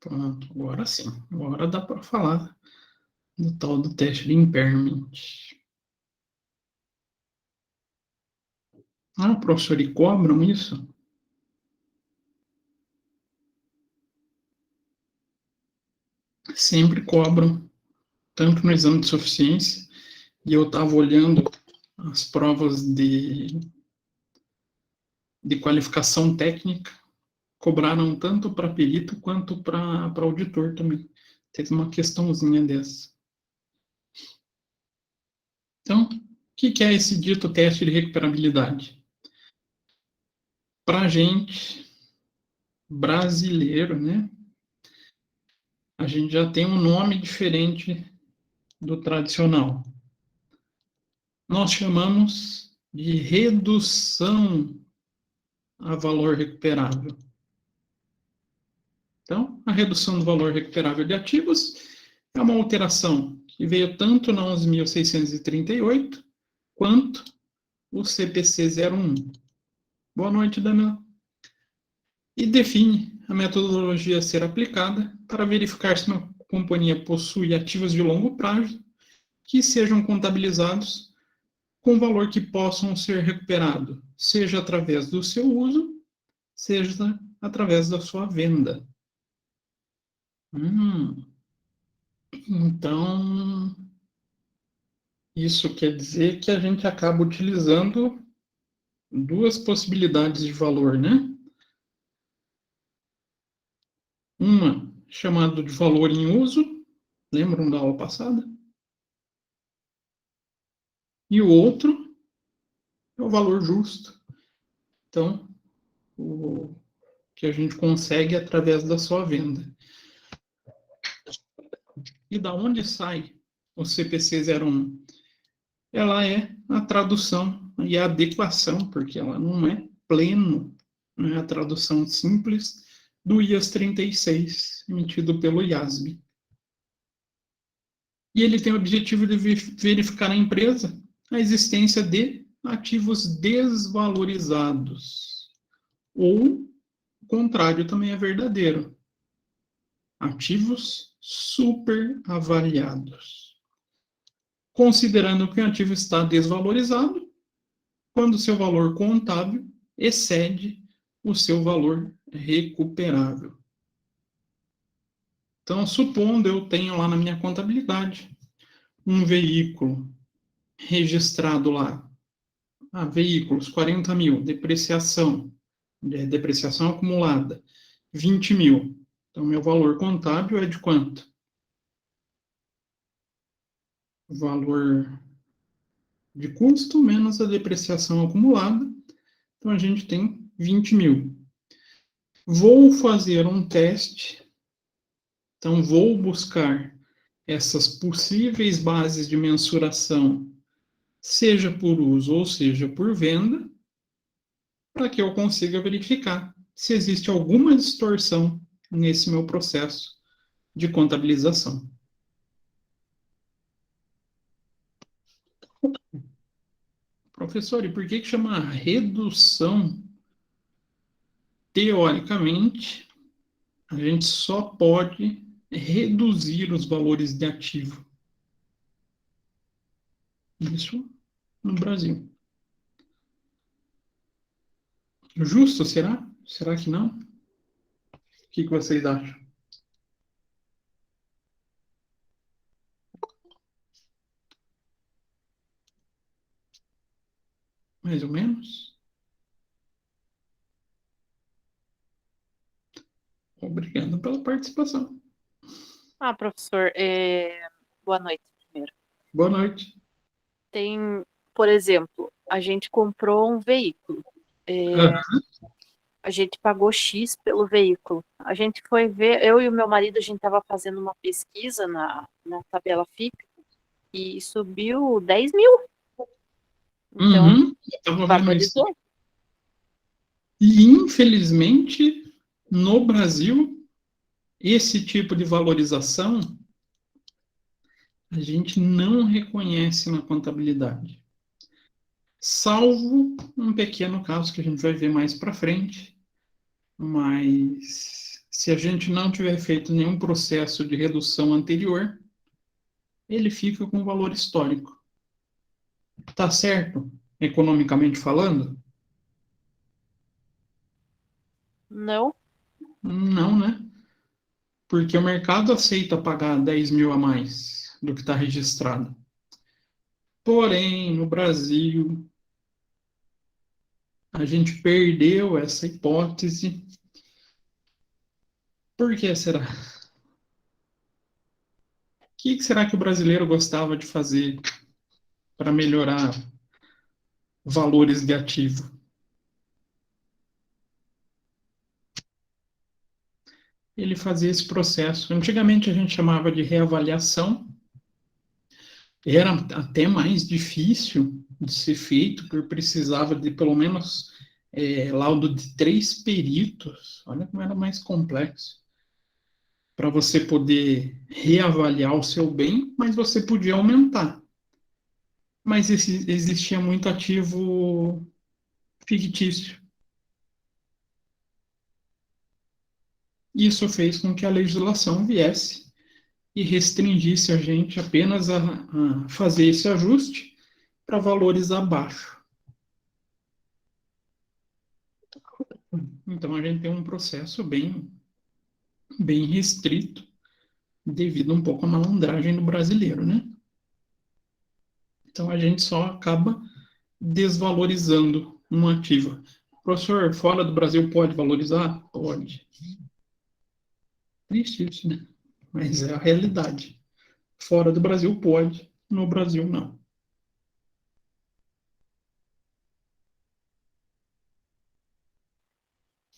Pronto, agora sim. Agora dá para falar do tal do teste de impairment. Ah, professor, e cobram isso? Sempre cobram, tanto no exame de suficiência, e eu estava olhando as provas de qualificação técnica, cobraram tanto para perito quanto para auditor também. Teve uma questãozinha dessa. Então, o que é esse dito teste de recuperabilidade? Para a gente, brasileiro, né, a gente já tem um nome diferente do tradicional. Nós chamamos de redução a valor recuperável. Então, a redução do valor recuperável de ativos é uma alteração que veio tanto na 11.638 quanto o CPC 01. Boa noite, Daniel. E define a metodologia a ser aplicada para verificar se uma companhia possui ativos de longo prazo que sejam contabilizados com valor que possam ser recuperado, seja através do seu uso, seja através da sua venda. Então, isso quer dizer que a gente acaba utilizando duas possibilidades de valor, né? Uma chamada de valor em uso, lembram da aula passada? E o outro é o valor justo. Então, o que a gente consegue através da sua venda. E da onde sai o CPC 01? Ela é a tradução e a adequação, porque ela não é pleno, não é a tradução simples do IAS 36, emitido pelo IASB. E ele tem o objetivo de verificar na empresa a existência de ativos desvalorizados. Ou o contrário também é verdadeiro. Ativos superavaliados. Considerando que o ativo está desvalorizado, quando seu valor contábil excede o seu valor recuperável. Então, supondo eu tenho lá na minha contabilidade um veículo registrado lá, veículos 40 mil, depreciação acumulada 20 mil. Então, meu valor contábil é de quanto? O valor de custo menos a depreciação acumulada. Então, a gente tem 20 mil. Vou fazer um teste. Então, vou buscar essas possíveis bases de mensuração, seja por uso ou seja por venda, para que eu consiga verificar se existe alguma distorção nesse meu processo de contabilização. Professor, e por que chama redução? Teoricamente, a gente só pode reduzir os valores de ativo. Isso no Brasil. Justo, será? Será que não? O que vocês acham? Mais ou menos? Obrigado pela participação. Professor, boa noite primeiro. Boa noite. Tem, por exemplo, a gente comprou um veículo. A gente pagou X pelo veículo. A gente foi ver, eu e o meu marido, a gente estava fazendo uma pesquisa na tabela FIP e subiu 10 mil. Então, valorizou. E, infelizmente, no Brasil, esse tipo de valorização a gente não reconhece na contabilidade. Salvo um pequeno caso que a gente vai ver mais para frente, mas se a gente não tiver feito nenhum processo de redução anterior, ele fica com valor histórico. Tá certo, economicamente falando? Não? Não, né? Porque o mercado aceita pagar 10 mil a mais do que está registrado. Porém, no Brasil, a gente perdeu essa hipótese. Por que será? O que será que o brasileiro gostava de fazer para melhorar valores de ativo? Ele fazia esse processo. Antigamente a gente chamava de reavaliação. Era até mais difícil de ser feito, porque precisava de pelo menos laudo de 3 peritos. Olha como era mais complexo. Para você poder reavaliar o seu bem, mas você podia aumentar. Mas existia muito ativo fictício. Isso fez com que a legislação viesse e restringisse a gente apenas a fazer esse ajuste para valores abaixo. Então a gente tem um processo bem restrito, devido um pouco à malandragem do brasileiro, né? Então a gente só acaba desvalorizando um ativo. Professor, fora do Brasil pode valorizar? Pode. Triste isso, né? Mas é a realidade. Fora do Brasil pode, no Brasil não.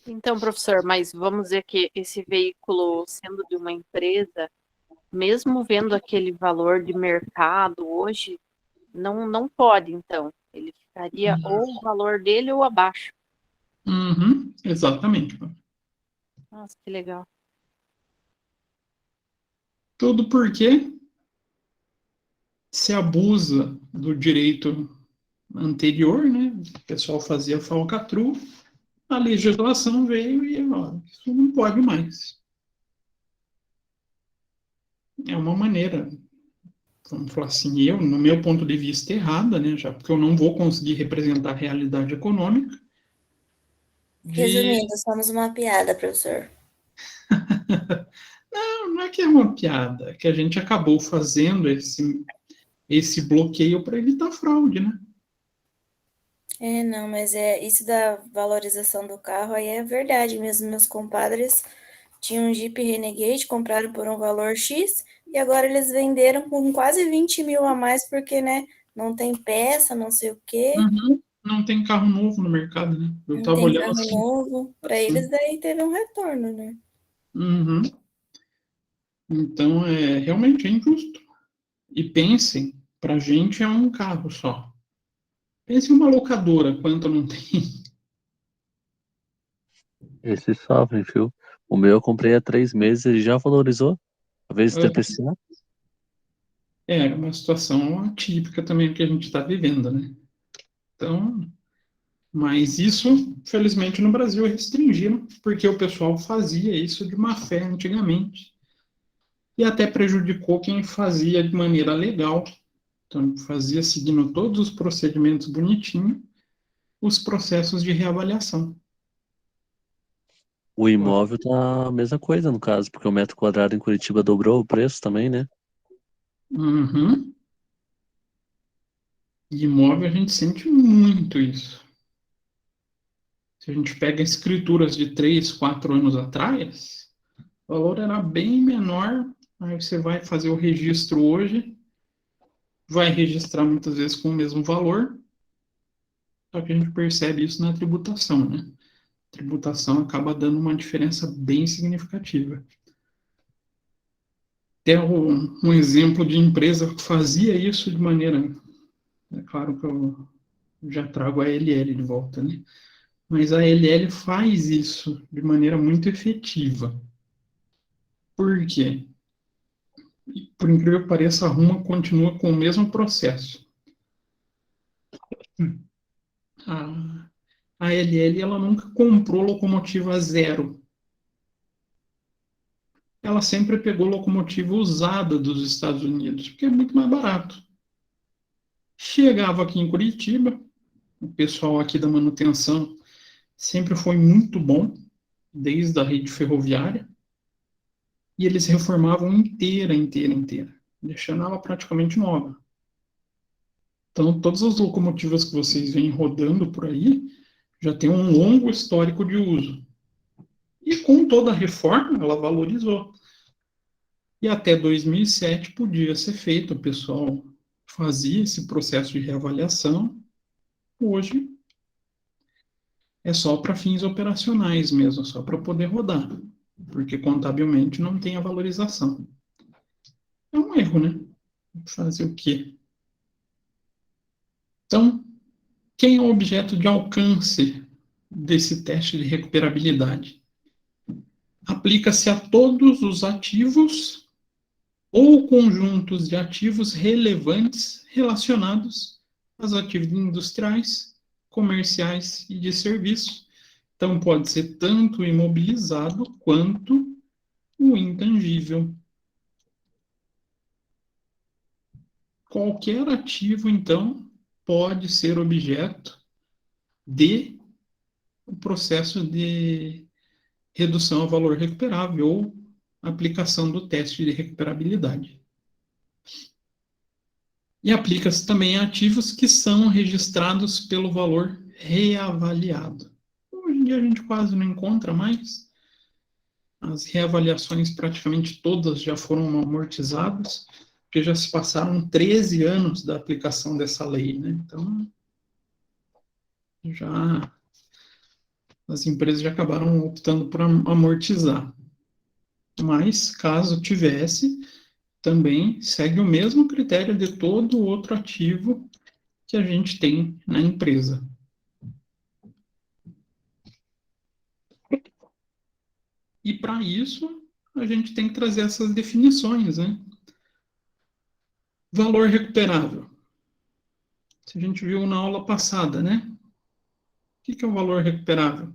Então, professor, mas vamos dizer que esse veículo, sendo de uma empresa, mesmo vendo aquele valor de mercado hoje, não pode, então. Ele ficaria ou o valor dele ou abaixo. Uhum, exatamente. Nossa, que legal. Tudo porque se abusa do direito anterior, né? O pessoal fazia falcatrua, a legislação veio e ó, isso não pode mais. É uma maneira, vamos falar assim, no meu ponto de vista, errada, né? Já porque eu não vou conseguir representar a realidade econômica de. Resumindo, somos uma piada, professor. Não é que é uma piada, é que a gente acabou fazendo esse bloqueio para evitar fraude, né? É, não, mas é isso da valorização do carro aí é verdade mesmo. Meus compadres tinham um Jeep Renegade, compraram por um valor X e agora eles venderam com quase 20 mil a mais porque, né, não tem peça, não sei o quê, Uhum. Não tem carro novo no mercado, né? Eu não estava tem olhando carro assim. novo. Para eles daí teve um retorno, né? Uhum. Então, realmente é injusto. E pensem, para a gente é um carro só. Pense em uma locadora, quanto não tem. Esse sofre, viu? O meu eu comprei há 3 meses, ele já valorizou, talvez TPCA. É uma situação atípica também que a gente está vivendo, né? Então, mas isso, felizmente, no Brasil restringiram, porque o pessoal fazia isso de má fé antigamente. E até prejudicou quem fazia de maneira legal. Então, fazia seguindo todos os procedimentos bonitinho, os processos de reavaliação. O imóvel tá a mesma coisa, no caso, porque o metro quadrado em Curitiba dobrou o preço também, né? Uhum. E imóvel a gente sente muito isso. Se a gente pega escrituras de 3, 4 anos atrás, o valor era bem menor. Aí você vai fazer o registro hoje, vai registrar muitas vezes com o mesmo valor, só que a gente percebe isso na tributação, né? A tributação acaba dando uma diferença bem significativa. Até um exemplo de empresa que fazia isso de maneira. É claro que eu já trago a LL de volta, né? Mas a LL faz isso de maneira muito efetiva. Por quê? Por incrível que pareça, a Ruma continua com o mesmo processo. A, a LL ela nunca comprou locomotiva zero. ela sempre pegou locomotiva usada dos Estados Unidos, porque é muito mais barato. Chegava aqui em Curitiba, o pessoal aqui da manutenção sempre foi muito bom, desde a rede ferroviária, e eles reformavam inteira, deixando ela praticamente nova. Então, todas as locomotivas que vocês veem rodando por aí já tem um longo histórico de uso. E com toda a reforma, ela valorizou. E até 2007 podia ser feito, o pessoal fazia esse processo de reavaliação. Hoje é só para fins operacionais mesmo, só para poder rodar, porque contabilmente não tem a valorização. É um erro, né? Fazer o quê? Então, quem é o objeto de alcance desse teste de recuperabilidade? Aplica-se a todos os ativos ou conjuntos de ativos relevantes relacionados às atividades industriais, comerciais e de serviço. Então, pode ser tanto o imobilizado quanto o intangível. Qualquer ativo, então, pode ser objeto de um processo de redução a valor recuperável ou aplicação do teste de recuperabilidade. E aplica-se também a ativos que são registrados pelo valor reavaliado. Hoje em dia a gente quase não encontra mais. As reavaliações praticamente todas já foram amortizadas, porque já se passaram 13 anos da aplicação dessa lei, né? Então, já as empresas já acabaram optando por amortizar. Mas, caso tivesse, também segue o mesmo critério de todo outro ativo que a gente tem na empresa. E para isso, a gente tem que trazer essas definições, né? Valor recuperável. Se a gente viu na aula passada, né? O que é o valor recuperável?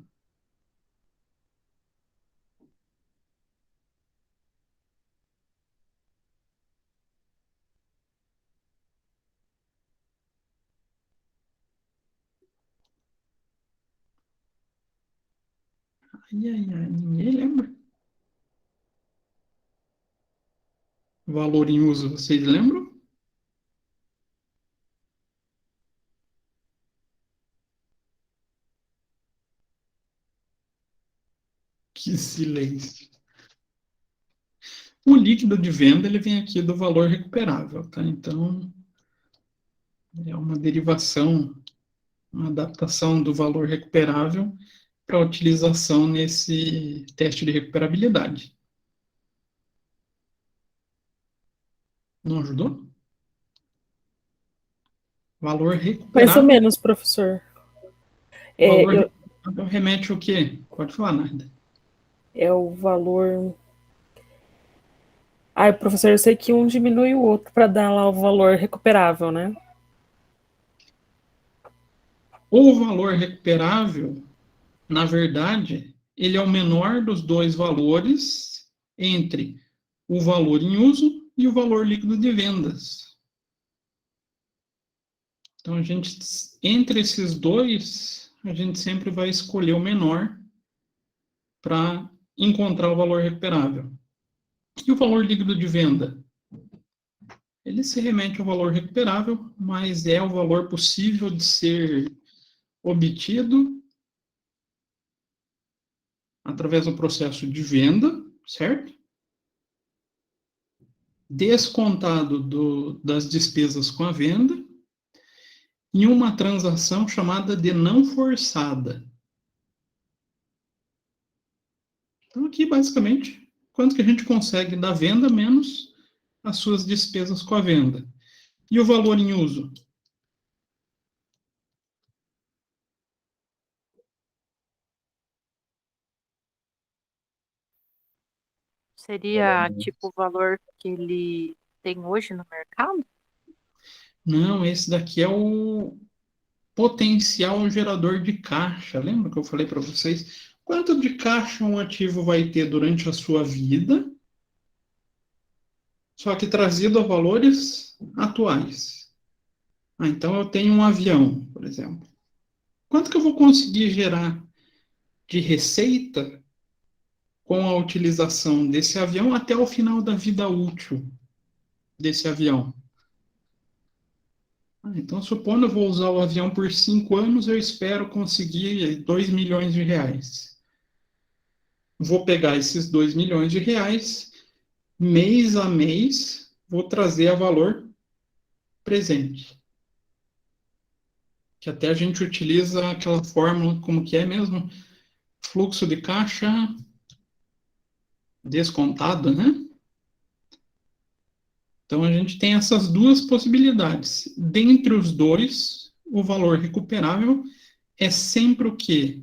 Ninguém lembra. Valor em uso, vocês lembram? Que silêncio. O líquido de venda, ele vem aqui do valor recuperável, tá? Então, é uma derivação, uma adaptação do valor recuperável para utilização nesse teste de recuperabilidade. Não ajudou? Valor recuperável. Mais ou menos, professor. Valor recuperável remete ao quê? Pode falar, Narda. É o valor... Ai, professor, eu sei que um diminui o outro para dar lá o valor recuperável, né? O valor recuperável, na verdade, ele é o menor dos dois valores entre o valor em uso e o valor líquido de vendas. Então, entre esses dois, a gente sempre vai escolher o menor para encontrar o valor recuperável. E o valor líquido de venda? Ele se remete ao valor recuperável, mas é o valor possível de ser obtido através do processo de venda, certo? Descontado das despesas com a venda, em uma transação chamada de não forçada. Então, aqui, basicamente, quanto que a gente consegue da venda menos as suas despesas com a venda. E o valor em uso? Seria tipo o valor que ele tem hoje no mercado? Não, esse daqui é o potencial gerador de caixa. Lembra que eu falei para vocês? Quanto de caixa um ativo vai ter durante a sua vida só que trazido a valores atuais. Então, eu tenho um avião, por exemplo. Quanto que eu vou conseguir gerar de receita com a utilização desse avião até o final da vida útil desse avião? Então, supondo eu vou usar o avião por 5 anos, eu espero conseguir 2 milhões de reais. Vou pegar esses 2 milhões de reais, mês a mês, vou trazer a valor presente. Que até a gente utiliza aquela fórmula, como que é mesmo? Fluxo de caixa descontado, né? Então, a gente tem essas duas possibilidades. Dentre os dois, o valor recuperável é sempre o quê?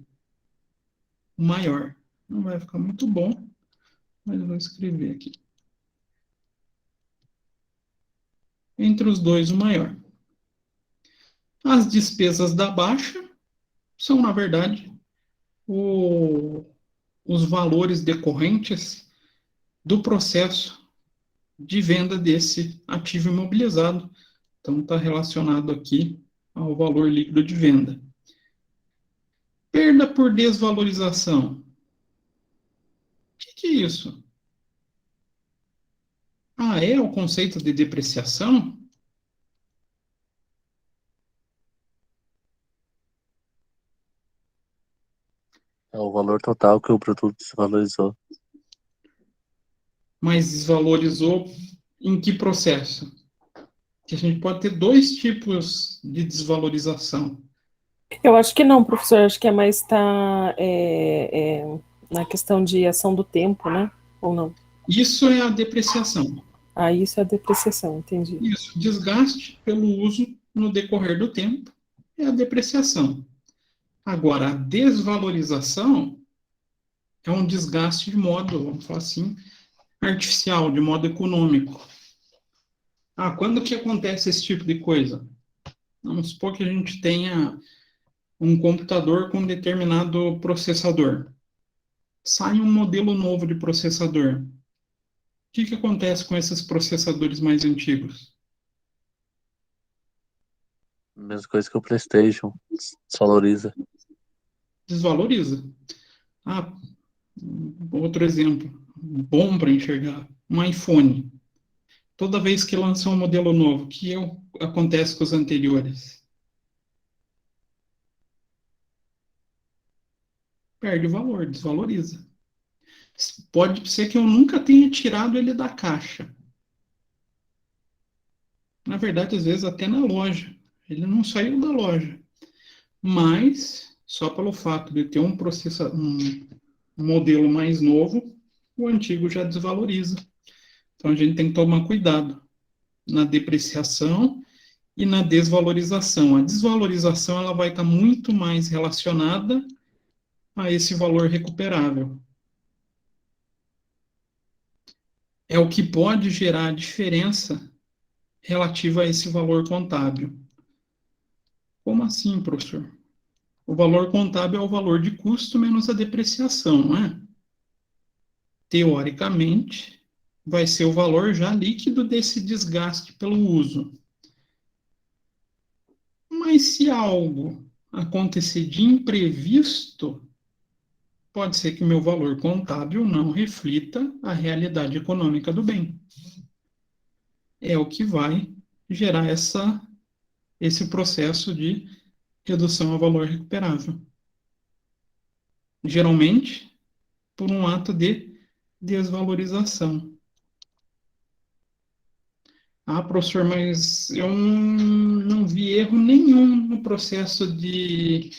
O maior. Não vai ficar muito bom, mas eu vou escrever aqui. Entre os dois, o maior. As despesas da baixa são, na verdade, os valores decorrentes do processo de venda desse ativo imobilizado. Então, está relacionado aqui ao valor líquido de venda. Perda por desvalorização. O que é isso? Ah, é o conceito de depreciação? É o valor total que o produto desvalorizou. Mas desvalorizou em que processo? Que a gente pode ter dois tipos de desvalorização. Eu acho que não, professor. Acho que é mais na questão de ação do tempo, né? Ou não? Isso é a depreciação. Ah, isso é a depreciação, entendi. Isso, desgaste pelo uso no decorrer do tempo é a depreciação. Agora, a desvalorização é um desgaste de modo, vamos falar assim, artificial, de modo econômico. Ah, quando que acontece esse tipo de coisa? Vamos supor que a gente tenha um computador com determinado processador. Sai um modelo novo de processador. O que acontece com esses processadores mais antigos? Mesma coisa que o PlayStation. Desvaloriza. Desvaloriza. Ah, outro exemplo, bom para enxergar, um iPhone. Toda vez que lança um modelo novo, o que acontece com os anteriores? Perde valor, desvaloriza. Pode ser que eu nunca tenha tirado ele da caixa. Na verdade, às vezes até na loja. Ele não saiu da loja. Mas, só pelo fato de ter um modelo mais novo, o antigo já desvaloriza. Então, a gente tem que tomar cuidado na depreciação e na desvalorização. A desvalorização ela vai estar muito mais relacionada a esse valor recuperável. É o que pode gerar a diferença relativa a esse valor contábil. Como assim, professor? O valor contábil é o valor de custo menos a depreciação, não é? Teoricamente, vai ser o valor já líquido desse desgaste pelo uso. Mas se algo acontecer de imprevisto, pode ser que meu valor contábil não reflita a realidade econômica do bem. É o que vai gerar esse processo de redução ao valor recuperável. Geralmente, por um ato de desvalorização. Ah, professor, mas eu não vi erro nenhum no processo de...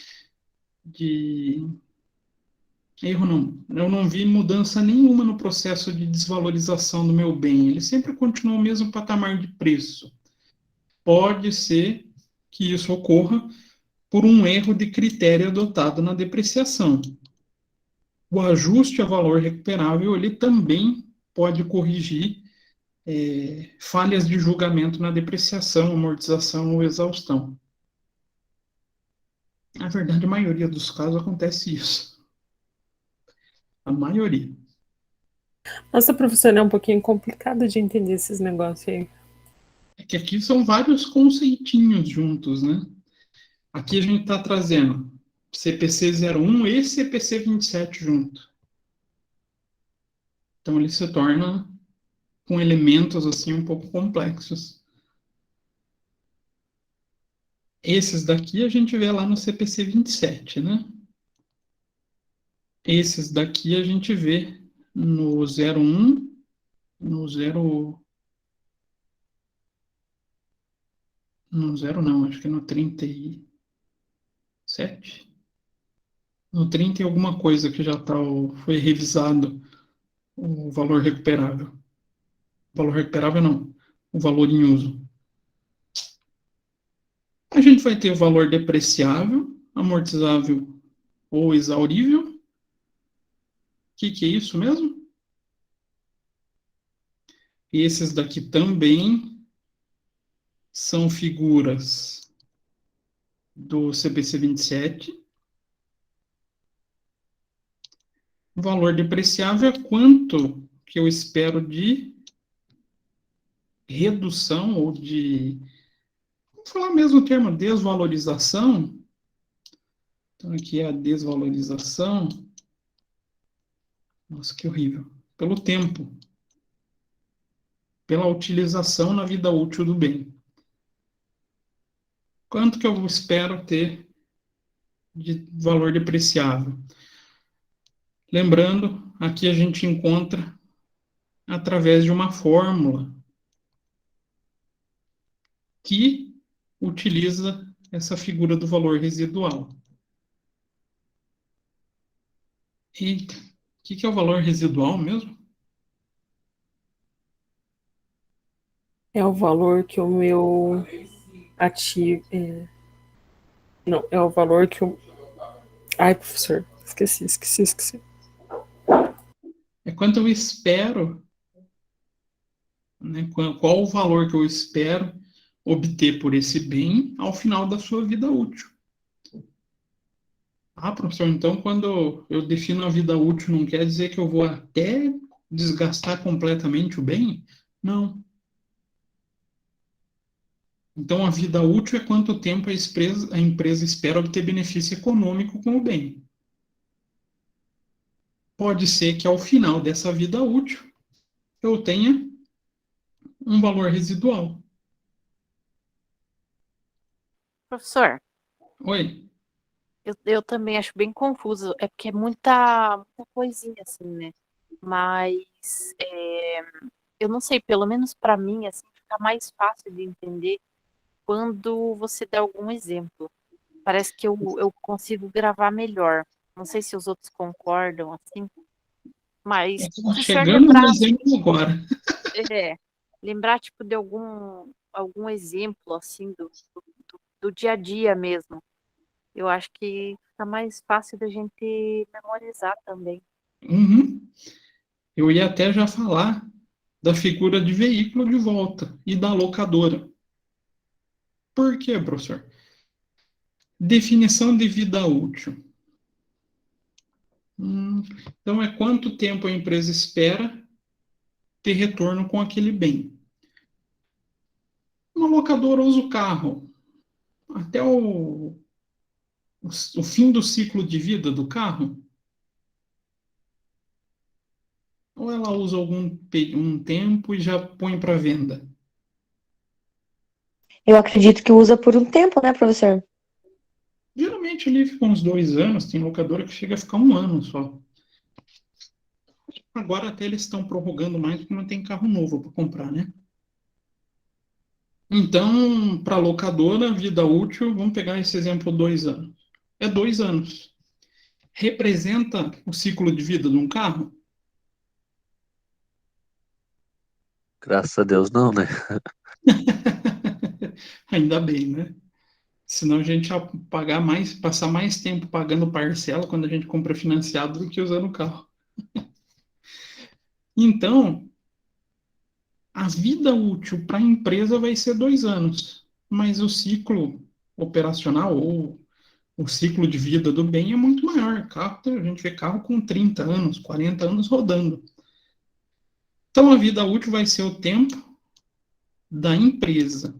Erro não. Eu não vi mudança nenhuma no processo de desvalorização do meu bem. Ele sempre continua o mesmo patamar de preço. Pode ser que isso ocorra por um erro de critério adotado na depreciação. O ajuste a valor recuperável, ele também pode corrigir falhas de julgamento na depreciação, amortização ou exaustão. Na verdade, a maioria dos casos acontece isso. A maioria. Nossa, professora, é um pouquinho complicado de entender esses negócios aí. É que aqui são vários conceitinhos juntos, né? Aqui a gente está trazendo CPC 01 e CPC 27 junto. Então ele se torna com elementos assim um pouco complexos. Esses daqui a gente vê lá no CPC 27, né? Esses daqui a gente vê no 01, no 0, no 0 não, acho que no 37. No 30 e alguma coisa que já tá, foi revisado o valor recuperável. O valor recuperável não, o valor em uso. A gente vai ter o valor depreciável, amortizável ou exaurível. O que é isso mesmo? E esses daqui também são figuras do CPC 27. O valor depreciável é quanto que eu espero de redução ou de, vamos falar mesmo o termo desvalorização. Então, aqui é a desvalorização. Nossa, que horrível. Pelo tempo. Pela utilização na vida útil do bem. Quanto que eu espero ter de valor depreciável? Lembrando, aqui a gente encontra através de uma fórmula que utiliza essa figura do valor residual. Eita, o que é o valor residual mesmo? É o valor que o meu ativo. Não, é o valor que o. Ai, professor, esqueci. É quanto eu espero, né, qual o valor que eu espero obter por esse bem ao final da sua vida útil. Ah, professor, então quando eu defino a vida útil, não quer dizer que eu vou até desgastar completamente o bem? Não. Então, a vida útil é quanto tempo a empresa espera obter benefício econômico com o bem. Pode ser que ao final dessa vida útil eu tenha um valor residual. Professor, Oi? eu também acho bem confuso. É porque é muita coisinha, assim, né? Mas eu não sei, pelo menos para mim, assim, fica mais fácil de entender quando você dá algum exemplo. Parece que eu consigo gravar melhor. Não sei se os outros concordam, assim, mas se o senhor Chegando no lembrar, exemplo agora. é, lembrar, tipo, de algum exemplo, assim, do dia a dia mesmo, eu acho que fica mais fácil da gente memorizar também. Uhum. Eu ia até já falar da figura de veículo de volta e da locadora. Por quê, professor? Definição de vida útil. Então, é quanto tempo a empresa espera ter retorno com aquele bem. Uma locadora usa o carro até o fim do ciclo de vida do carro? Ou ela usa um tempo e já põe para venda? Eu acredito que usa por um tempo, né, professor? Geralmente ali fica uns 2 anos, tem locadora que chega a ficar 1 ano só. Agora até eles estão prorrogando mais porque não tem carro novo para comprar, né? Então, para locadora, vida útil, vamos pegar esse exemplo 2 anos. É 2 anos. Representa o ciclo de vida de um carro? Graças a Deus não, né? Ainda bem, né? Senão a gente ia passar mais tempo pagando parcela quando a gente compra financiado do que usando o carro. Então, a vida útil para a empresa vai ser 2 anos, mas o ciclo operacional ou o ciclo de vida do bem é muito maior. A gente vê carro com 30 anos, 40 anos rodando. Então, a vida útil vai ser o tempo da empresa.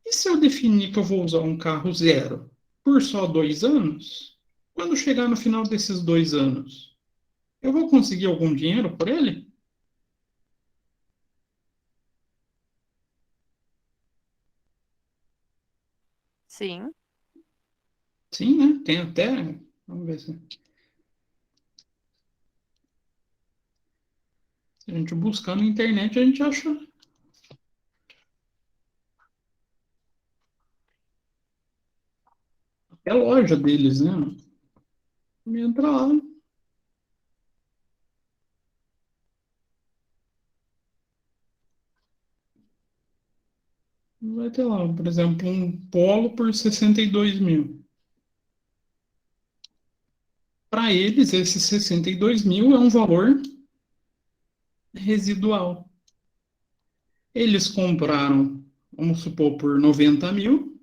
E se eu definir que eu vou usar um carro zero por só 2 anos, quando chegar no final desses 2 anos, eu vou conseguir algum dinheiro por ele? Sim. Sim, né? Tem até. Vamos ver se a gente buscar na internet, a gente acha. É a loja deles, né? Entra lá. Vai ter lá, por exemplo, um Polo por 62 mil. Para eles, esse 62 mil é um valor residual. Eles compraram, vamos supor, por 90 mil,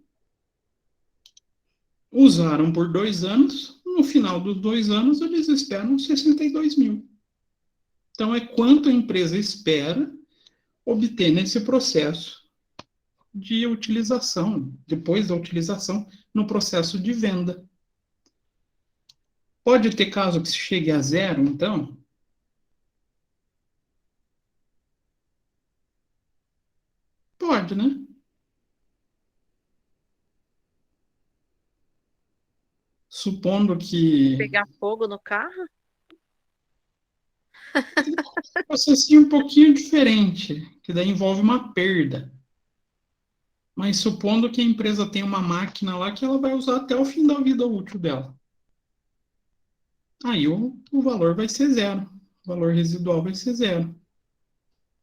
usaram por 2 anos, no final dos 2 anos eles esperam 62 mil. Então, é quanto a empresa espera obter nesse processo de utilização, depois da utilização, no processo de venda. Pode ter caso que se chegue a zero, então? Pode, né? Supondo que Pegar fogo no carro? o processo é um pouquinho diferente, que daí envolve uma perda. Mas supondo que a empresa tem uma máquina lá que ela vai usar até o fim da vida útil dela. Aí o valor vai ser zero. O valor residual vai ser zero.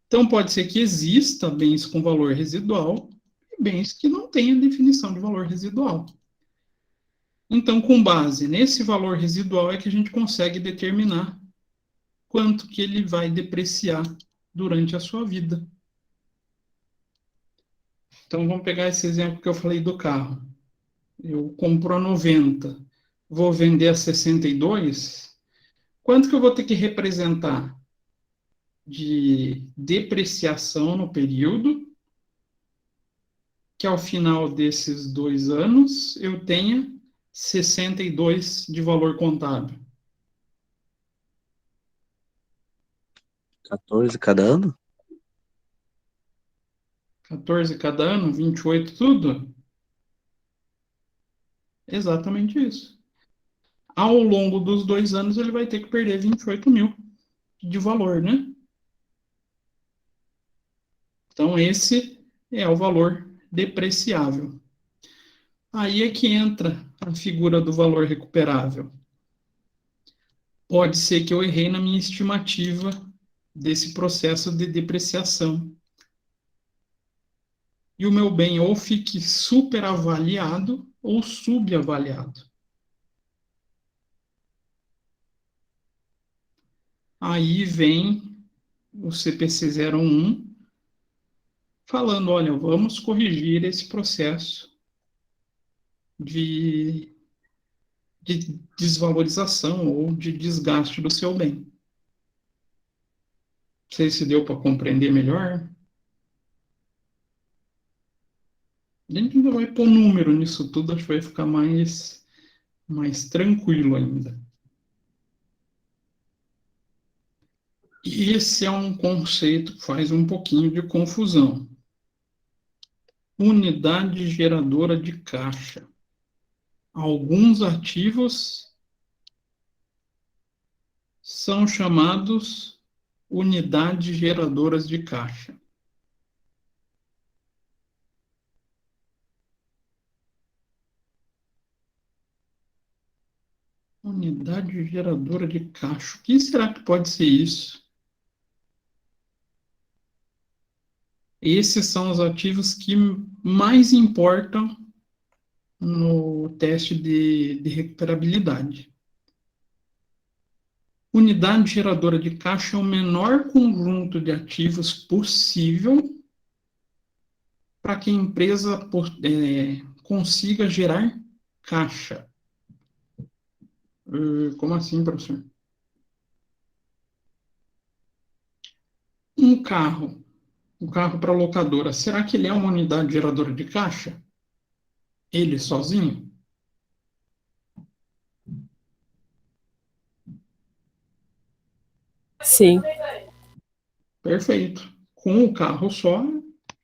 Então pode ser que exista bens com valor residual e bens que não tenham definição de valor residual. Então, com base nesse valor residual é que a gente consegue determinar quanto que ele vai depreciar durante a sua vida. Então, vamos pegar esse exemplo que eu falei do carro. Eu compro a 90, vou vender a 62, quanto que eu vou ter que representar de depreciação no período, que ao final desses 2 anos eu tenha 62 de valor contábil? 14 cada ano? 14 cada ano, 28 tudo? Exatamente isso. Ao longo dos 2 anos, ele vai ter que perder 28 mil de valor, né? Então, esse é o valor depreciável. Aí é que entra a figura do valor recuperável. Pode ser que eu errei na minha estimativa desse processo de depreciação. E o meu bem ou fique superavaliado ou subavaliado. Aí vem o CPC 01 falando, olha, vamos corrigir esse processo de desvalorização ou de desgaste do seu bem. Não sei se deu para compreender melhor. A gente ainda vai pôr número nisso tudo, acho que vai ficar mais tranquilo ainda. E esse é um conceito que faz um pouquinho de confusão. Unidade geradora de caixa. Alguns ativos são chamados unidades geradoras de caixa. Unidade geradora de caixa. O que será que pode ser isso? Esses são os ativos que mais importam no teste de recuperabilidade. Unidade geradora de caixa é o menor conjunto de ativos possível para que a empresa consiga gerar caixa. Como assim, professor? um carro para locadora, será que ele é uma unidade geradora de caixa? Ele sozinho? Sim. Perfeito. Com o carro só,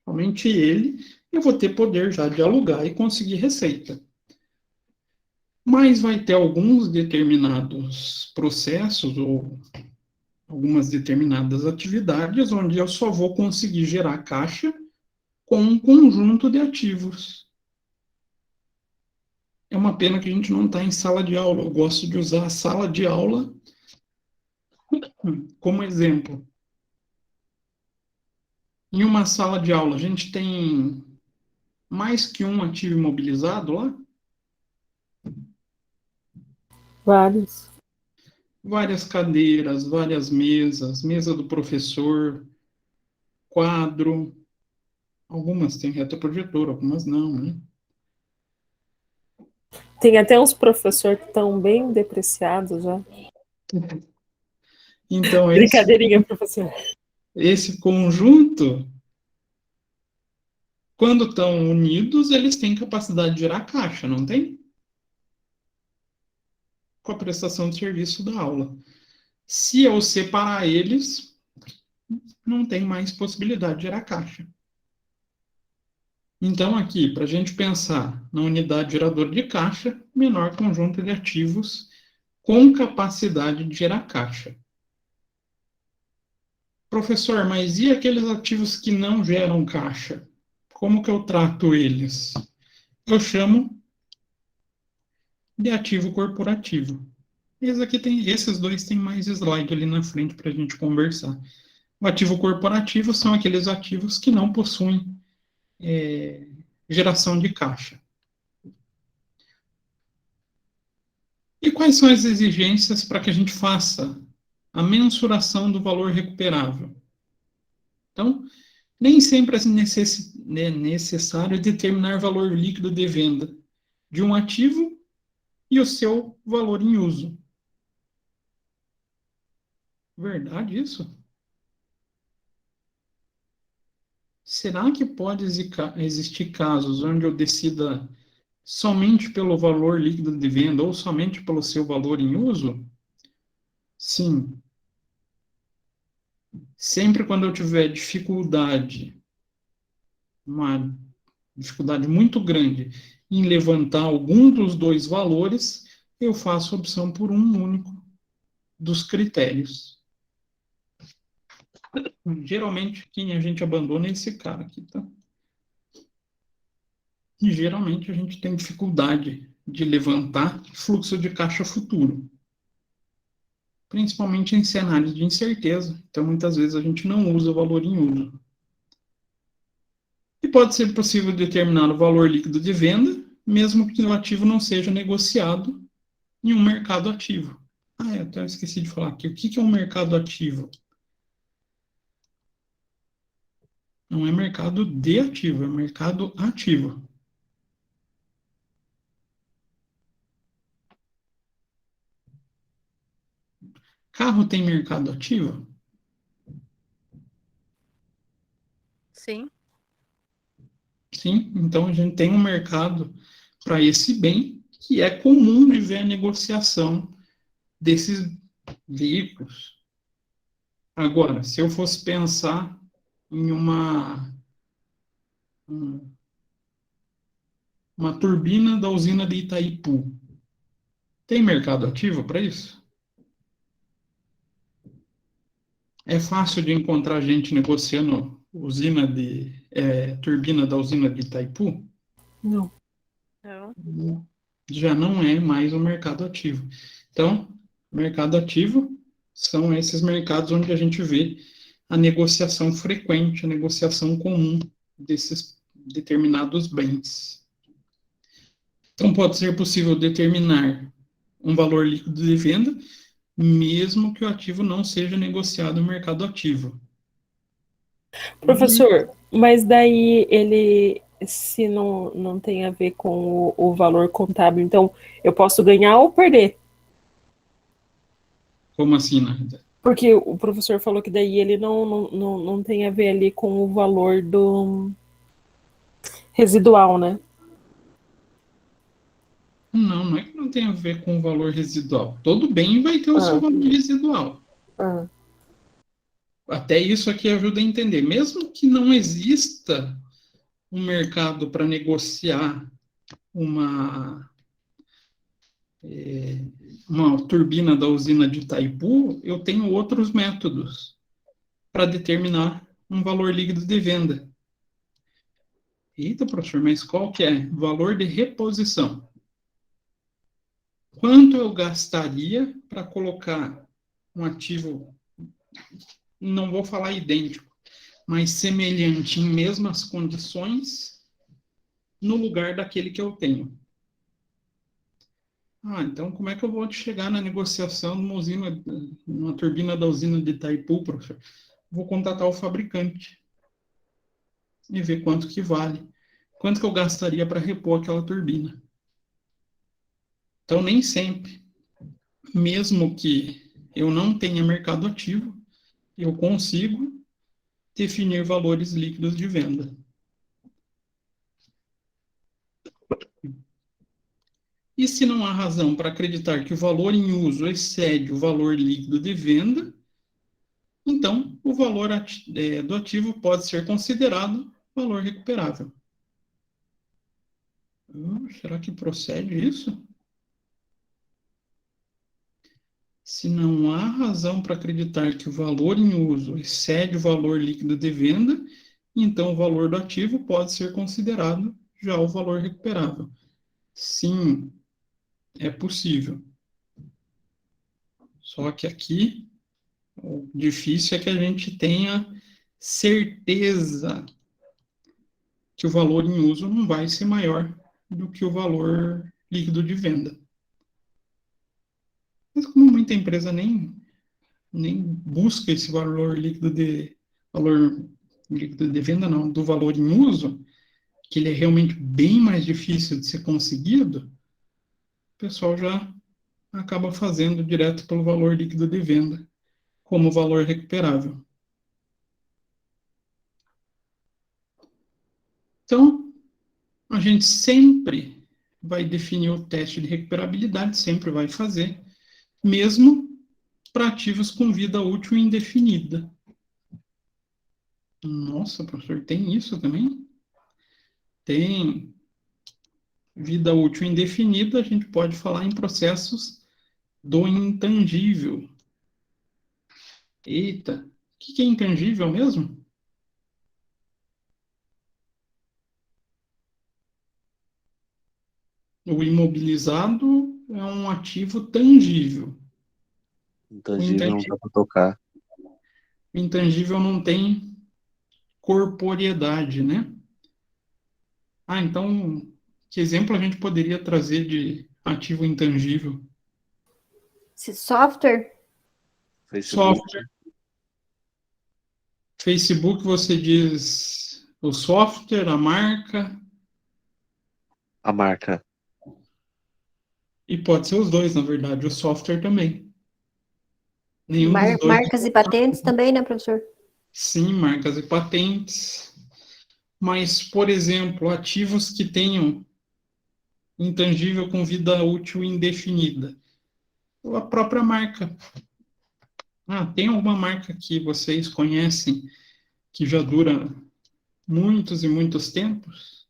somente ele, eu vou ter poder já de alugar e conseguir receita. Mas vai ter alguns determinados processos ou algumas determinadas atividades onde eu só vou conseguir gerar caixa com um conjunto de ativos. É uma pena que a gente não está em sala de aula. Eu gosto de usar a sala de aula como exemplo. Em uma sala de aula, a gente tem mais que um ativo imobilizado lá? Vários. Várias cadeiras, várias mesas, mesa do professor, quadro. Algumas têm retroprojetor, algumas não, né? Tem até uns professores que estão bem depreciados já. Então, Brincadeirinha, professor. esse conjunto, quando estão unidos, eles têm capacidade de gerar caixa, não tem? Com a prestação de serviço da aula. Se eu separar eles, não tem mais possibilidade de gerar caixa. Então, aqui, para a gente pensar na unidade geradora de caixa, menor conjunto de ativos com capacidade de gerar caixa. Professor, mas e aqueles ativos que não geram caixa? Como que eu trato eles? Eu chamo de ativo corporativo. Esses dois têm mais slide ali na frente para a gente conversar. O ativo corporativo são aqueles ativos que não possuem geração de caixa. E quais são as exigências para que a gente faça a mensuração do valor recuperável? Então, nem sempre é necessário determinar valor líquido de venda de um ativo e o seu valor em uso. Verdade isso? Será que pode existir casos onde eu decida somente pelo valor líquido de venda ou somente pelo seu valor em uso? Sim. Sempre quando eu tiver dificuldade, uma dificuldade muito grande em levantar algum dos dois valores, eu faço opção por um único dos critérios. Geralmente, quem a gente abandona é esse cara aqui, tá? E geralmente a gente tem dificuldade de levantar fluxo de caixa futuro, principalmente em cenários de incerteza. Então, muitas vezes a gente não usa o valor em uso. E pode ser possível determinar o valor líquido de venda, mesmo que o ativo não seja negociado em um mercado ativo. Eu até esqueci de falar aqui. O que é um mercado ativo? Não é mercado de ativo, é mercado ativo. Carro tem mercado ativo? Sim. Sim, então a gente tem um mercado para esse bem, que é comum de ver a negociação desses veículos. Agora, se eu fosse pensar em uma turbina da usina de Itaipu, tem mercado ativo para isso? É fácil de encontrar gente negociando turbina da usina de Itaipu? Não. Não. Já não é mais um mercado ativo. Então, mercado ativo são esses mercados onde a gente vê a negociação frequente, a negociação comum desses determinados bens. Então, pode ser possível determinar um valor líquido de venda, mesmo que o ativo não seja negociado no mercado ativo. Professor, mas daí ele, se não tem a ver com o valor contábil, então eu posso ganhar ou perder? Como assim, Narda? Porque o professor falou que daí ele não tem a ver ali com o valor do residual, né? Não, não é que não tem a ver com o valor residual. Todo bem vai ter o seu Ah, valor residual. ah, Até isso aqui ajuda a entender. Mesmo que não exista um mercado para negociar uma, uma turbina da usina de Itaipu, eu tenho outros métodos para determinar um valor líquido de venda. Eita, professor, mas qual que é? Valor de reposição. Quanto eu gastaria para colocar um ativo, não vou falar idêntico, mas semelhante em mesmas condições, no lugar daquele que eu tenho? Ah, então como é que eu vou chegar na negociação de uma usina, uma turbina da usina de Itaipu, professor? Vou contatar o fabricante e ver quanto que vale. Quanto que eu gastaria para repor aquela turbina? Então, nem sempre, mesmo que eu não tenha mercado ativo, eu consigo definir valores líquidos de venda. E se não há razão para acreditar que o valor em uso excede o valor líquido de venda, então o valor do ativo pode ser considerado valor recuperável. Será que procede isso? Se não há razão para acreditar que o valor em uso excede o valor líquido de venda, então o valor do ativo pode ser considerado já o valor recuperável. Sim, é possível. Só que aqui o difícil é que a gente tenha certeza que o valor em uso não vai ser maior do que o valor líquido de venda. Mas como muita empresa nem busca esse valor líquido de venda, não, do valor em uso, que ele é realmente bem mais difícil de ser conseguido, o pessoal já acaba fazendo direto pelo valor líquido de venda, como valor recuperável. Então, a gente sempre vai definir o teste de recuperabilidade, sempre vai fazer, mesmo para ativos com vida útil indefinida. Nossa, professor, tem isso também? Tem. Vida útil indefinida, a gente pode falar em processos do intangível. Eita, o que é intangível mesmo? O imobilizado é um ativo tangível. Intangível não dá para tocar. O intangível não tem corporeidade, né? Ah, então, que exemplo a gente poderia trazer de ativo intangível? Software? Facebook, Software. Facebook, você diz o software, a marca, a marca. e pode ser os dois, na verdade, o software também. Nenhum dos dois. Marcas e patentes também, né, professor? Sim, marcas e patentes. Mas, por exemplo, ativos que tenham intangível com vida útil indefinida. Ou a própria marca. Ah, tem alguma marca que vocês conhecem que já dura muitos e muitos tempos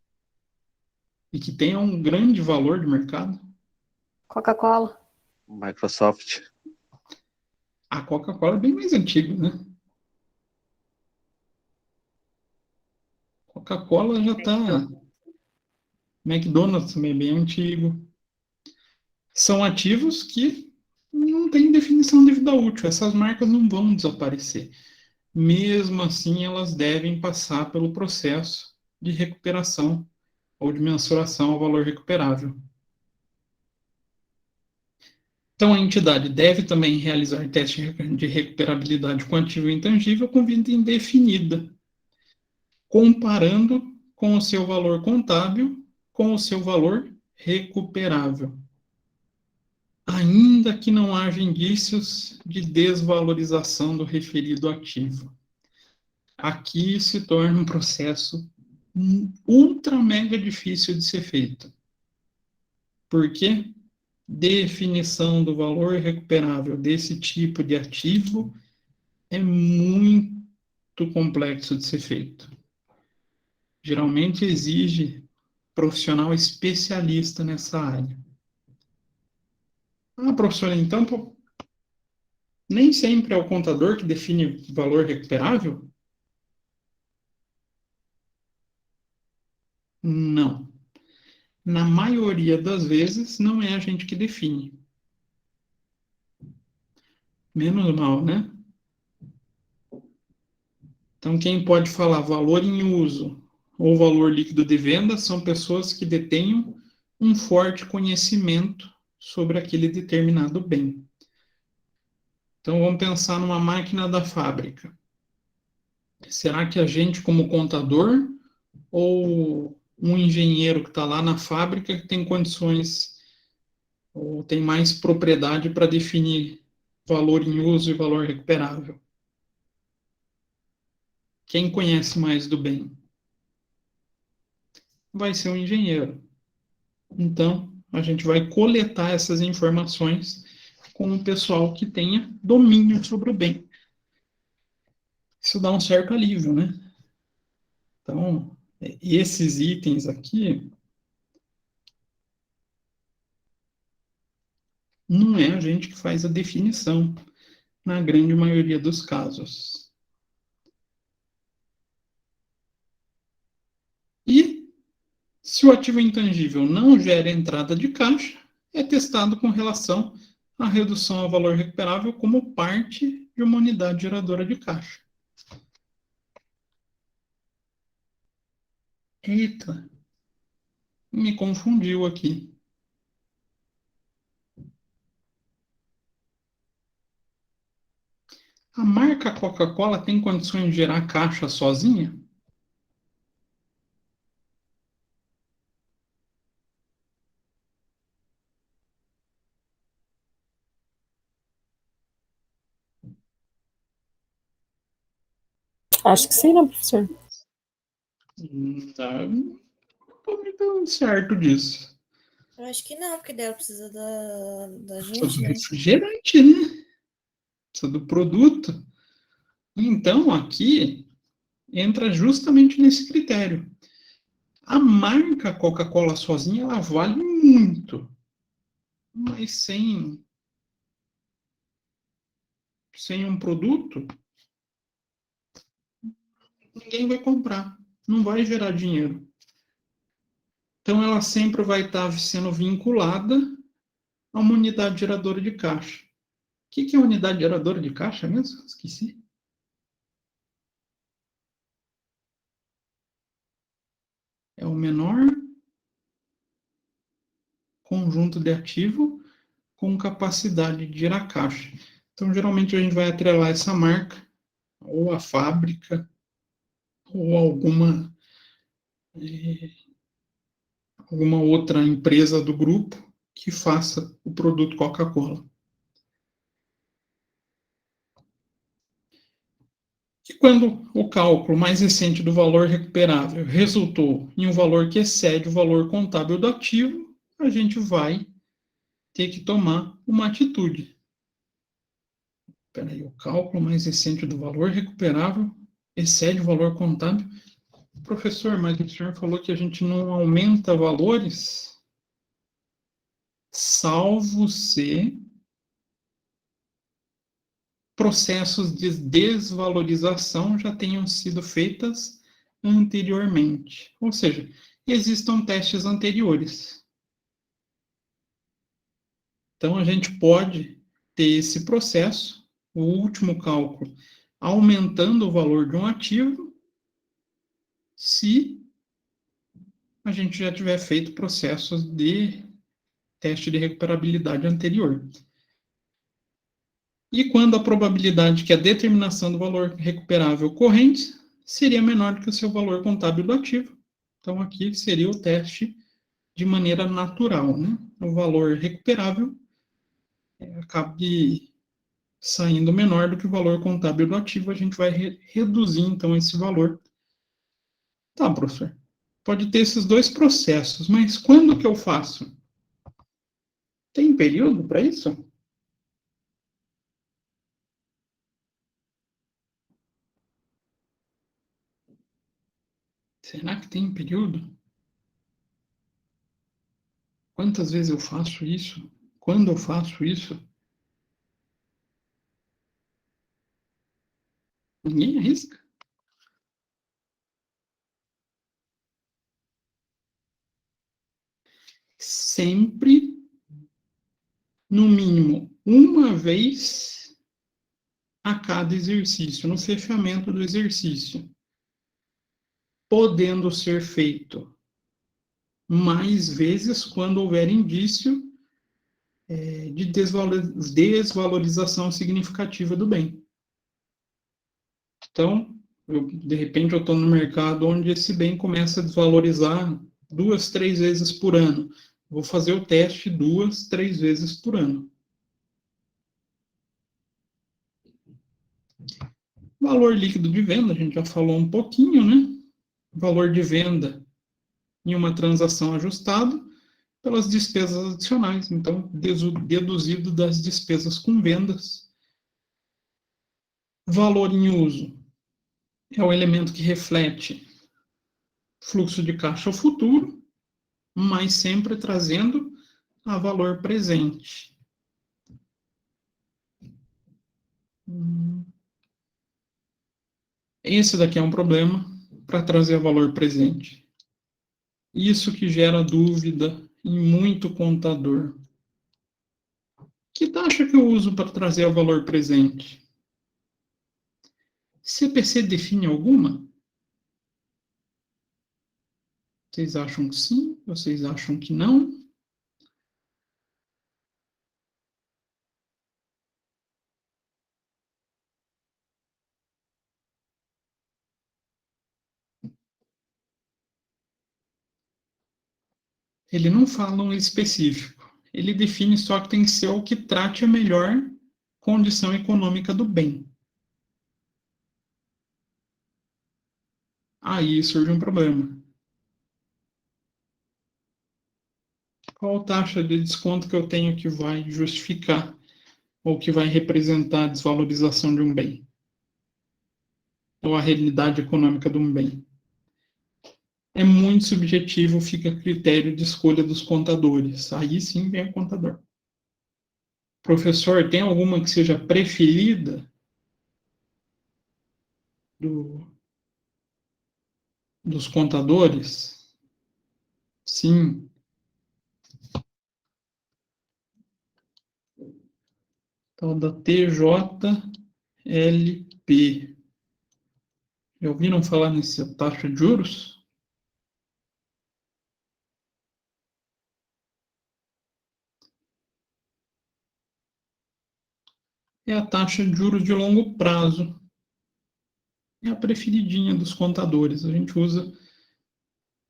e que tenha um grande valor de mercado? Coca-Cola. Microsoft. A Coca-Cola é bem mais antiga, né? Coca-Cola já está. McDonald's também é bem antigo. São ativos que não têm definição de vida útil. Essas marcas não vão desaparecer. Mesmo assim, elas devem passar pelo processo de recuperação ou de mensuração ao valor recuperável. Então, a entidade deve também realizar teste de recuperabilidade com ativo intangível com vida indefinida, comparando com o seu valor contábil com o seu valor recuperável. ainda que não haja indícios de desvalorização do referido ativo. Aqui se torna um processo ultra mega difícil de ser feito. Por quê? Definição do valor recuperável desse tipo de ativo é muito complexo de ser feito. Geralmente exige profissional especialista nessa área. Ah, professor, então, nem sempre é o contador que define valor recuperável? Não. Na maioria das vezes, não é a gente que define. Menos mal, né? Então, quem pode falar valor em uso ou valor líquido de venda são pessoas que detenham um forte conhecimento sobre aquele determinado bem. Então, vamos pensar numa máquina da fábrica. Será que a gente, como contador, ou um engenheiro que está lá na fábrica que tem condições ou tem mais propriedade para definir valor em uso e valor recuperável? Quem conhece mais do bem? Vai ser um engenheiro. Então, a gente vai coletar essas informações com o pessoal que tenha domínio sobre o bem. Isso dá um certo alívio, né? Então, esses itens aqui não é a gente que faz a definição, na grande maioria dos casos. E, se o ativo intangível não gera entrada de caixa, é testado com relação à redução ao valor recuperável como parte de uma unidade geradora de caixa. Eita, me confundiu aqui. A marca Coca-Cola tem condições de gerar caixa sozinha? Acho que sim, né, professor? Não estou me dando certo disso. Eu acho que não, porque dela precisa da gente, né? Refrigerante, né? Precisa do produto. Então, aqui, entra justamente nesse critério. A marca Coca-Cola sozinha, ela vale muito. Mas sem um produto, ninguém vai comprar. Não vai gerar dinheiro. Então, ela sempre vai estar sendo vinculada a uma unidade geradora de caixa. O que é unidade geradora de caixa mesmo? Esqueci. É o menor conjunto de ativo com capacidade de gerar caixa. Então, geralmente, a gente vai atrelar essa marca, ou a fábrica, ou alguma outra empresa do grupo que faça o produto Coca-Cola. E quando o cálculo mais recente do valor recuperável resultou em um valor que excede o valor contábil do ativo, a gente vai ter que tomar uma atitude. Espera aí, o cálculo mais recente do valor recuperável excede o valor contábil. Professor, mas o senhor falou que a gente não aumenta valores, salvo se processos de desvalorização já tenham sido feitas anteriormente. Ou seja, existam testes anteriores. Então, a gente pode ter esse processo, o último cálculo, aumentando o valor de um ativo, se a gente já tiver feito processos de teste de recuperabilidade anterior. E quando a probabilidade que a determinação do valor recuperável corrente seria menor que o seu valor contábil do ativo. Então, aqui seria o teste de maneira natural, né? O valor recuperável acabe saindo menor do que o valor contábil do ativo, a gente vai reduzir, então, esse valor. Tá, professor. Pode ter esses dois processos, mas quando que eu faço? Tem período para isso? Será que tem período? Quantas vezes eu faço isso? Quando eu faço isso? Ninguém arrisca? Sempre, no mínimo, uma vez a cada exercício, no fechamento do exercício, podendo ser feito mais vezes quando houver indício de desvalorização significativa do bem. Então, de repente, eu estou no mercado onde esse bem começa a desvalorizar 2, 3 vezes por ano. Vou fazer o teste 2, 3 vezes por ano. Valor líquido de venda, a gente já falou um pouquinho, né? Valor de venda em uma transação ajustado pelas despesas adicionais. Então, deduzido das despesas com vendas. Valor em uso é o elemento que reflete fluxo de caixa ao futuro, mas sempre trazendo a valor presente. Esse daqui é um problema para trazer valor presente. Isso que gera dúvida em muito contador. Que taxa que eu uso para trazer o valor presente? CPC define alguma? Vocês acham que sim? Vocês acham que não? Ele não fala um específico. Ele define só que tem que ser o que trate a melhor condição econômica do bem. Aí surge um problema. Qual taxa de desconto que eu tenho que vai justificar ou que vai representar a desvalorização de um bem? Ou a realidade econômica de um bem? É muito subjetivo, fica a critério de escolha dos contadores. Aí sim vem o contador. Professor, tem alguma que seja preferida dos contadores? Sim. Tal da TJLP. Já ouviram falar nessa taxa de juros? É a taxa de juros de longo prazo. É a preferidinha dos contadores. A gente usa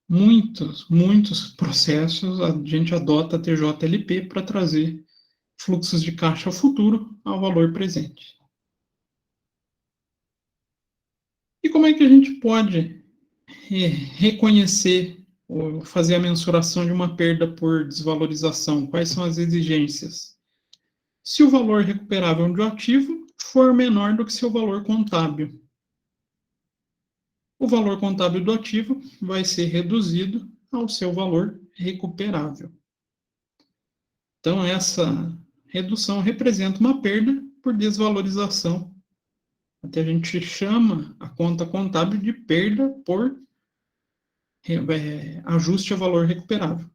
muitos processos, a gente adota a TJLP para trazer fluxos de caixa futuro ao valor presente. E como é que a gente pode reconhecer ou fazer a mensuração de uma perda por desvalorização? Quais são as exigências? Se o valor recuperável do ativo for menor do que seu valor contábil. O valor contábil do ativo vai ser reduzido ao seu valor recuperável. Então, essa redução representa uma perda por desvalorização. Até a gente chama a conta contábil de perda por ajuste ao valor recuperável.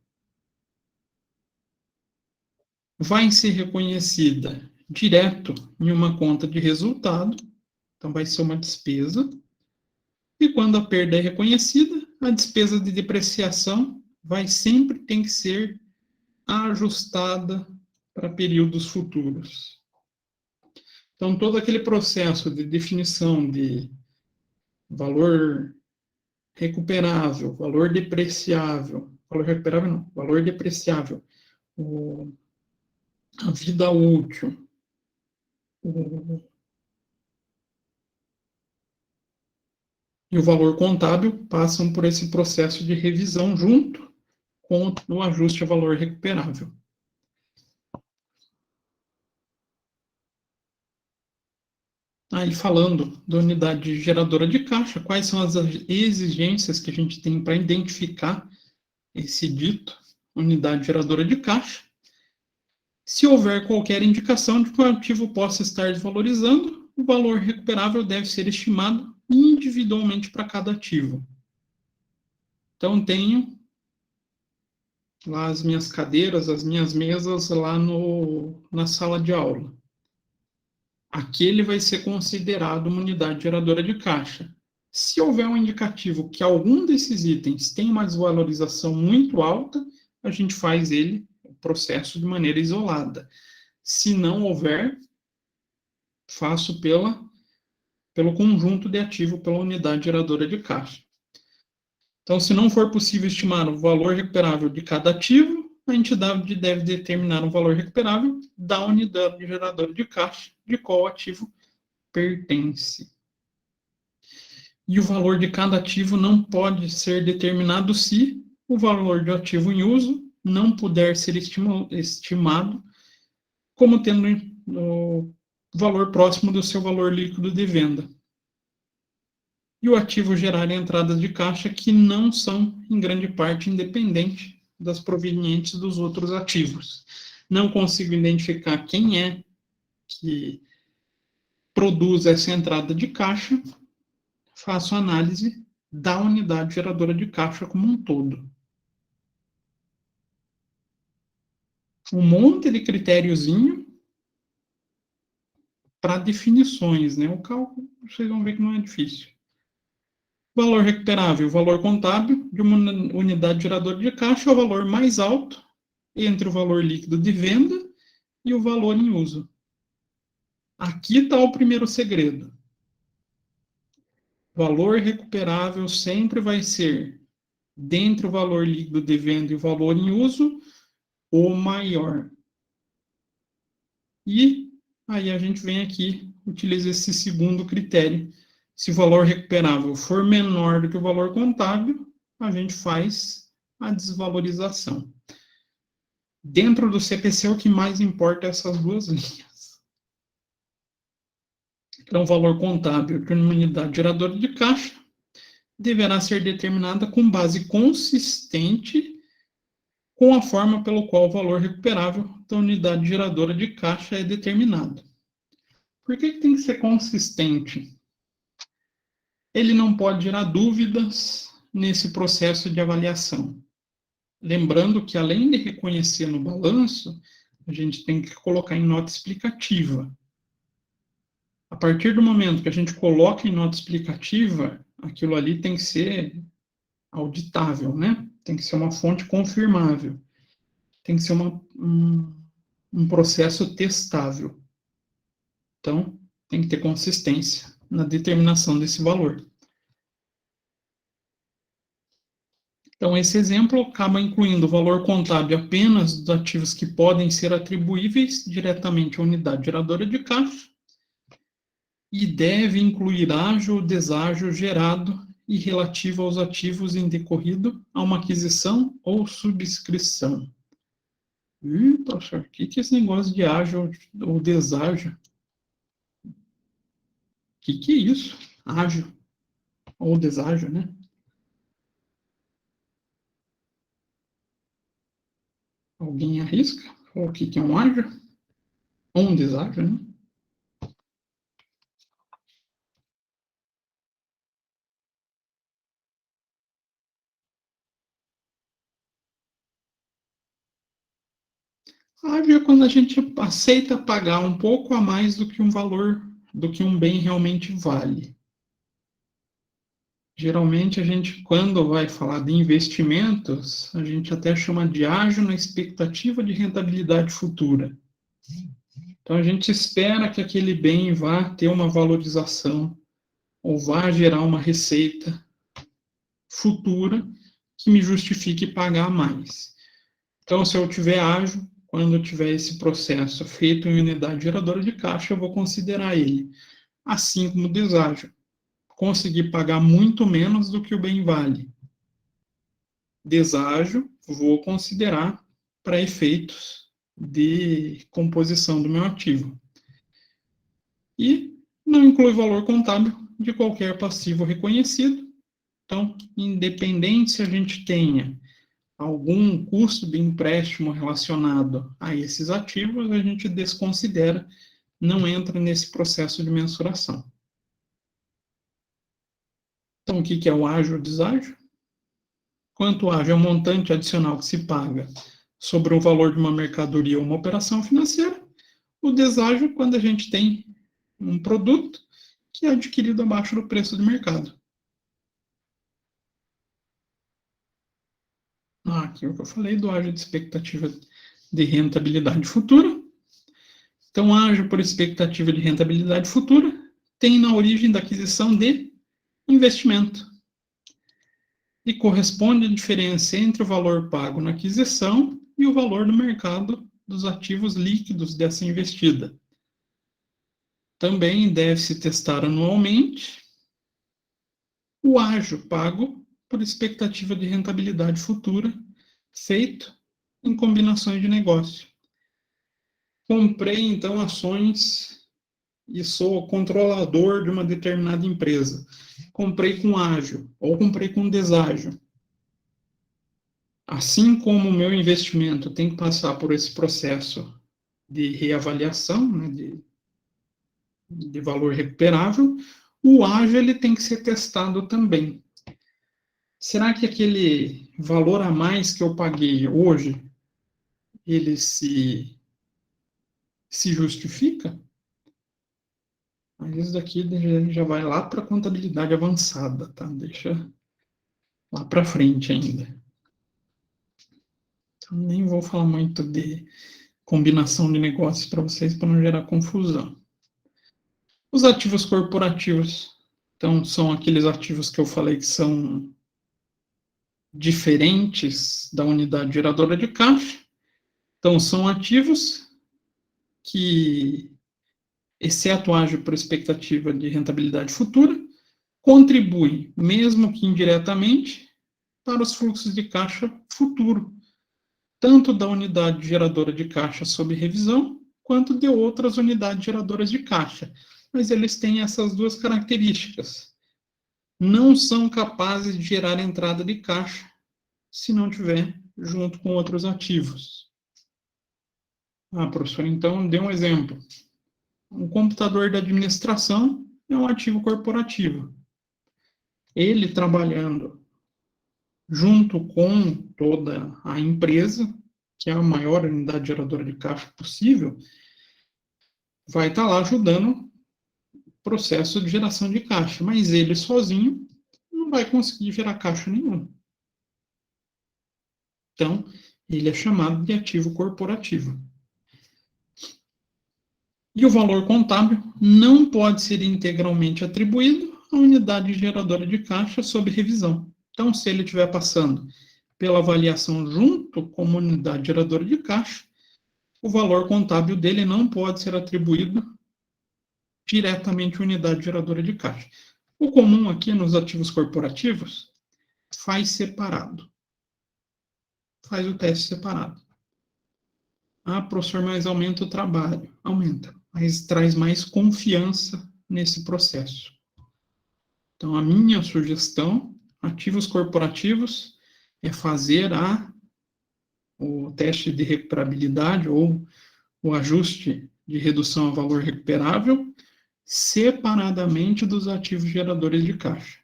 Vai ser reconhecida direto em uma conta de resultado, então vai ser uma despesa. E quando a perda é reconhecida, a despesa de depreciação vai sempre ter que ser ajustada para períodos futuros. Então, todo aquele processo de definição de valor recuperável, valor depreciável, valor recuperável não, valor depreciável, a vida útil, e o valor contábil passam por esse processo de revisão junto com o ajuste a valor recuperável. Aí, falando da unidade geradora de caixa, quais são as exigências que a gente tem para identificar esse dito unidade geradora de caixa? Se houver qualquer indicação de que o ativo possa estar desvalorizando, o valor recuperável deve ser estimado individualmente para cada ativo. Então, tenho lá as minhas cadeiras, as minhas mesas lá na sala de aula. Aquele vai ser considerado uma unidade geradora de caixa. Se houver um indicativo que algum desses itens tem uma desvalorização muito alta, a gente faz o processo de maneira isolada. Se não houver, faço pelo conjunto de ativo, pela unidade geradora de caixa. Então, se não for possível estimar o valor recuperável de cada ativo, a entidade deve determinar o valor recuperável da unidade geradora de caixa de qual ativo pertence. E o valor de cada ativo não pode ser determinado se o valor do ativo em uso não puder ser estimado como tendo o valor próximo do seu valor líquido de venda. E o ativo gerar entradas de caixa que não são, em grande parte, independentes das provenientes dos outros ativos. Não consigo identificar quem é que produz essa entrada de caixa, faço análise da unidade geradora de caixa como um todo. Um monte de critériozinho para definições, né? O cálculo, vocês vão ver que não é difícil. Valor recuperável, valor contábil de uma unidade geradora de caixa é o valor mais alto entre o valor líquido de venda e o valor em uso. Aqui está o primeiro segredo. Valor recuperável sempre vai ser, dentre o valor líquido de venda e o valor em uso, o maior. E aí a gente vem aqui, utiliza esse segundo critério. Se o valor recuperável for menor do que o valor contábil, a gente faz a desvalorização. Dentro do CPC, o que mais importa é essas duas linhas. Então, o valor contábil de uma unidade geradora de caixa deverá ser determinada com base consistente com a forma pelo qual o valor recuperável da unidade geradora de caixa é determinado. Por que tem que ser consistente? Ele não pode gerar dúvidas nesse processo de avaliação. Lembrando que, além de reconhecer no balanço, a gente tem que colocar em nota explicativa. A partir do momento que a gente coloca em nota explicativa, aquilo ali tem que ser auditável, né? Tem que ser uma fonte confirmável. Tem que ser um processo testável. Então, tem que ter consistência na determinação desse valor. Então, esse exemplo acaba incluindo o valor contábil apenas dos ativos que podem ser atribuíveis diretamente à unidade geradora de caixa e deve incluir ágio ou deságio gerado e relativo aos ativos em decorrido a uma aquisição ou subscrição. Professor, o que é esse negócio de ágio ou deságio? O que é isso? Ágio ou deságio, né? Alguém arrisca? O que é um ágio? Ou um deságio, né? Ágio é quando a gente aceita pagar um pouco a mais do que um valor, do que um bem realmente vale. Geralmente, a gente, quando vai falar de investimentos, a gente até chama de ágio na expectativa de rentabilidade futura. Então, a gente espera que aquele bem vá ter uma valorização ou vá gerar uma receita futura que me justifique pagar mais. Então, se eu tiver ágio, quando tiver esse processo feito em unidade geradora de caixa, eu vou considerar ele, assim como o deságio, conseguir pagar muito menos do que o bem vale. Deságio, vou considerar para efeitos de composição do meu ativo. E não inclui valor contábil de qualquer passivo reconhecido. Então, independente se a gente tenha algum custo de empréstimo relacionado a esses ativos, a gente desconsidera, não entra nesse processo de mensuração. Então, o que é o ágio ou deságio? Quanto ágio é o montante adicional que se paga sobre o valor de uma mercadoria ou uma operação financeira. O deságio, quando a gente tem um produto que é adquirido abaixo do preço do mercado. Aqui é o que eu falei do ágio de expectativa de rentabilidade futura. Então, ágio por expectativa de rentabilidade futura tem na origem da aquisição de investimento. E corresponde à diferença entre o valor pago na aquisição e o valor do mercado dos ativos líquidos dessa investida. Também deve-se testar anualmente o ágio pago por expectativa de rentabilidade futura, feito em combinações de negócio. Comprei, então, ações e sou controlador de uma determinada empresa. Comprei com ágio ou comprei com deságio. Assim como o meu investimento tem que passar por esse processo de reavaliação, né, de valor recuperável, o ágio ele tem que ser testado também. Será que aquele valor a mais que eu paguei hoje, ele se justifica? Mas isso daqui já vai lá para a contabilidade avançada, tá? Deixa lá para frente ainda. Então, nem vou falar muito de combinação de negócios para vocês, para não gerar confusão. Os ativos corporativos, então, são aqueles ativos que eu falei que são diferentes da unidade geradora de caixa. Então, são ativos que, exceto o ágio por expectativa de rentabilidade futura, contribuem, mesmo que indiretamente, para os fluxos de caixa futuro, tanto da unidade geradora de caixa sob revisão, quanto de outras unidades geradoras de caixa. Mas eles têm essas duas características. Não são capazes de gerar entrada de caixa se não tiver junto com outros ativos. Professor, então, dê um exemplo. Um computador de administração é um ativo corporativo. Ele trabalhando junto com toda a empresa, que é a maior unidade geradora de caixa possível, vai estar lá ajudando o processo de geração de caixa, mas ele sozinho não vai conseguir gerar caixa nenhuma. Então, ele é chamado de ativo corporativo. E o valor contábil não pode ser integralmente atribuído à unidade geradora de caixa sob revisão. Então, se ele estiver passando pela avaliação junto com a unidade geradora de caixa, o valor contábil dele não pode ser atribuído diretamente à unidade geradora de caixa. O comum aqui nos ativos corporativos faz separado. Faz o teste separado. Professor, mas aumenta o trabalho. Aumenta, mas traz mais confiança nesse processo. Então, a minha sugestão, ativos corporativos, é fazer o teste de recuperabilidade ou o ajuste de redução a valor recuperável separadamente dos ativos geradores de caixa.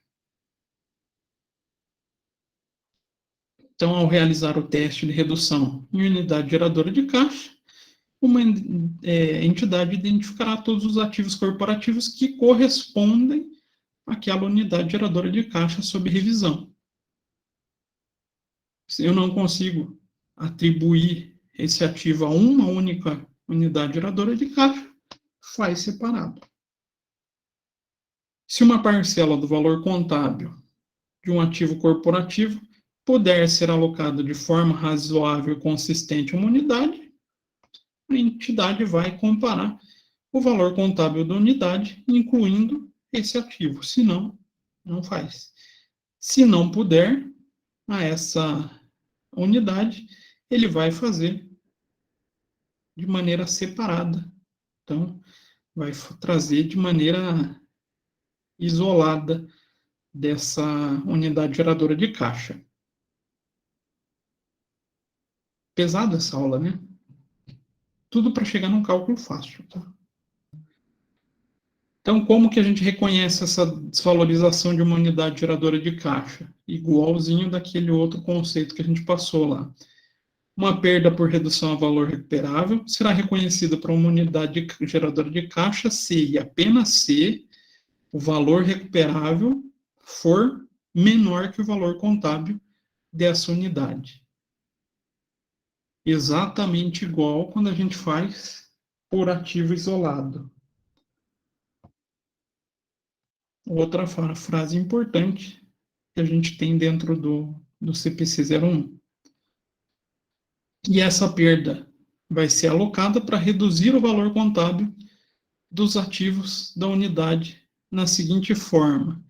Então, ao realizar o teste de redução em unidade geradora de caixa, uma entidade identificará todos os ativos corporativos que correspondem àquela unidade geradora de caixa sob revisão. Se eu não consigo atribuir esse ativo a uma única unidade geradora de caixa, faz separado. Se uma parcela do valor contábil de um ativo corporativo puder ser alocado de forma razoável e consistente a uma unidade, a entidade vai comparar o valor contábil da unidade, incluindo esse ativo. Se não, não faz. Se não puder, a essa unidade, ele vai fazer de maneira separada. Então, vai trazer de maneira isolada dessa unidade geradora de caixa. Pesada essa aula, né? Tudo para chegar num cálculo fácil, tá? Então, como que a gente reconhece essa desvalorização de uma unidade geradora de caixa? Igualzinho daquele outro conceito que a gente passou lá. Uma perda por redução a valor recuperável será reconhecida para uma unidade geradora de caixa se e apenas se o valor recuperável for menor que o valor contábil dessa unidade. Exatamente igual quando a gente faz por ativo isolado. Outra frase importante que a gente tem dentro do CPC 01. E essa perda vai ser alocada para reduzir o valor contábil dos ativos da unidade na seguinte forma.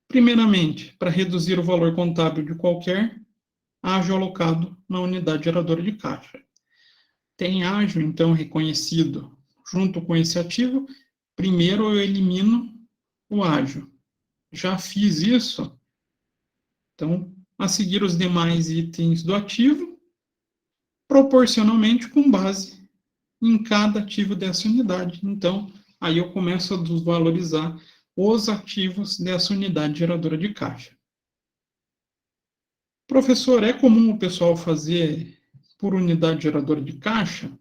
Primeiramente, para reduzir o valor contábil de qualquer ágio alocado na unidade geradora de caixa. Tem ágio, então, reconhecido junto com esse ativo, primeiro eu elimino o ágio. Já fiz isso, então, a seguir os demais itens do ativo, proporcionalmente com base em cada ativo dessa unidade. Então, aí eu começo a desvalorizar os ativos dessa unidade geradora de caixa. Professor, é comum o pessoal fazer por unidade geradora de caixa?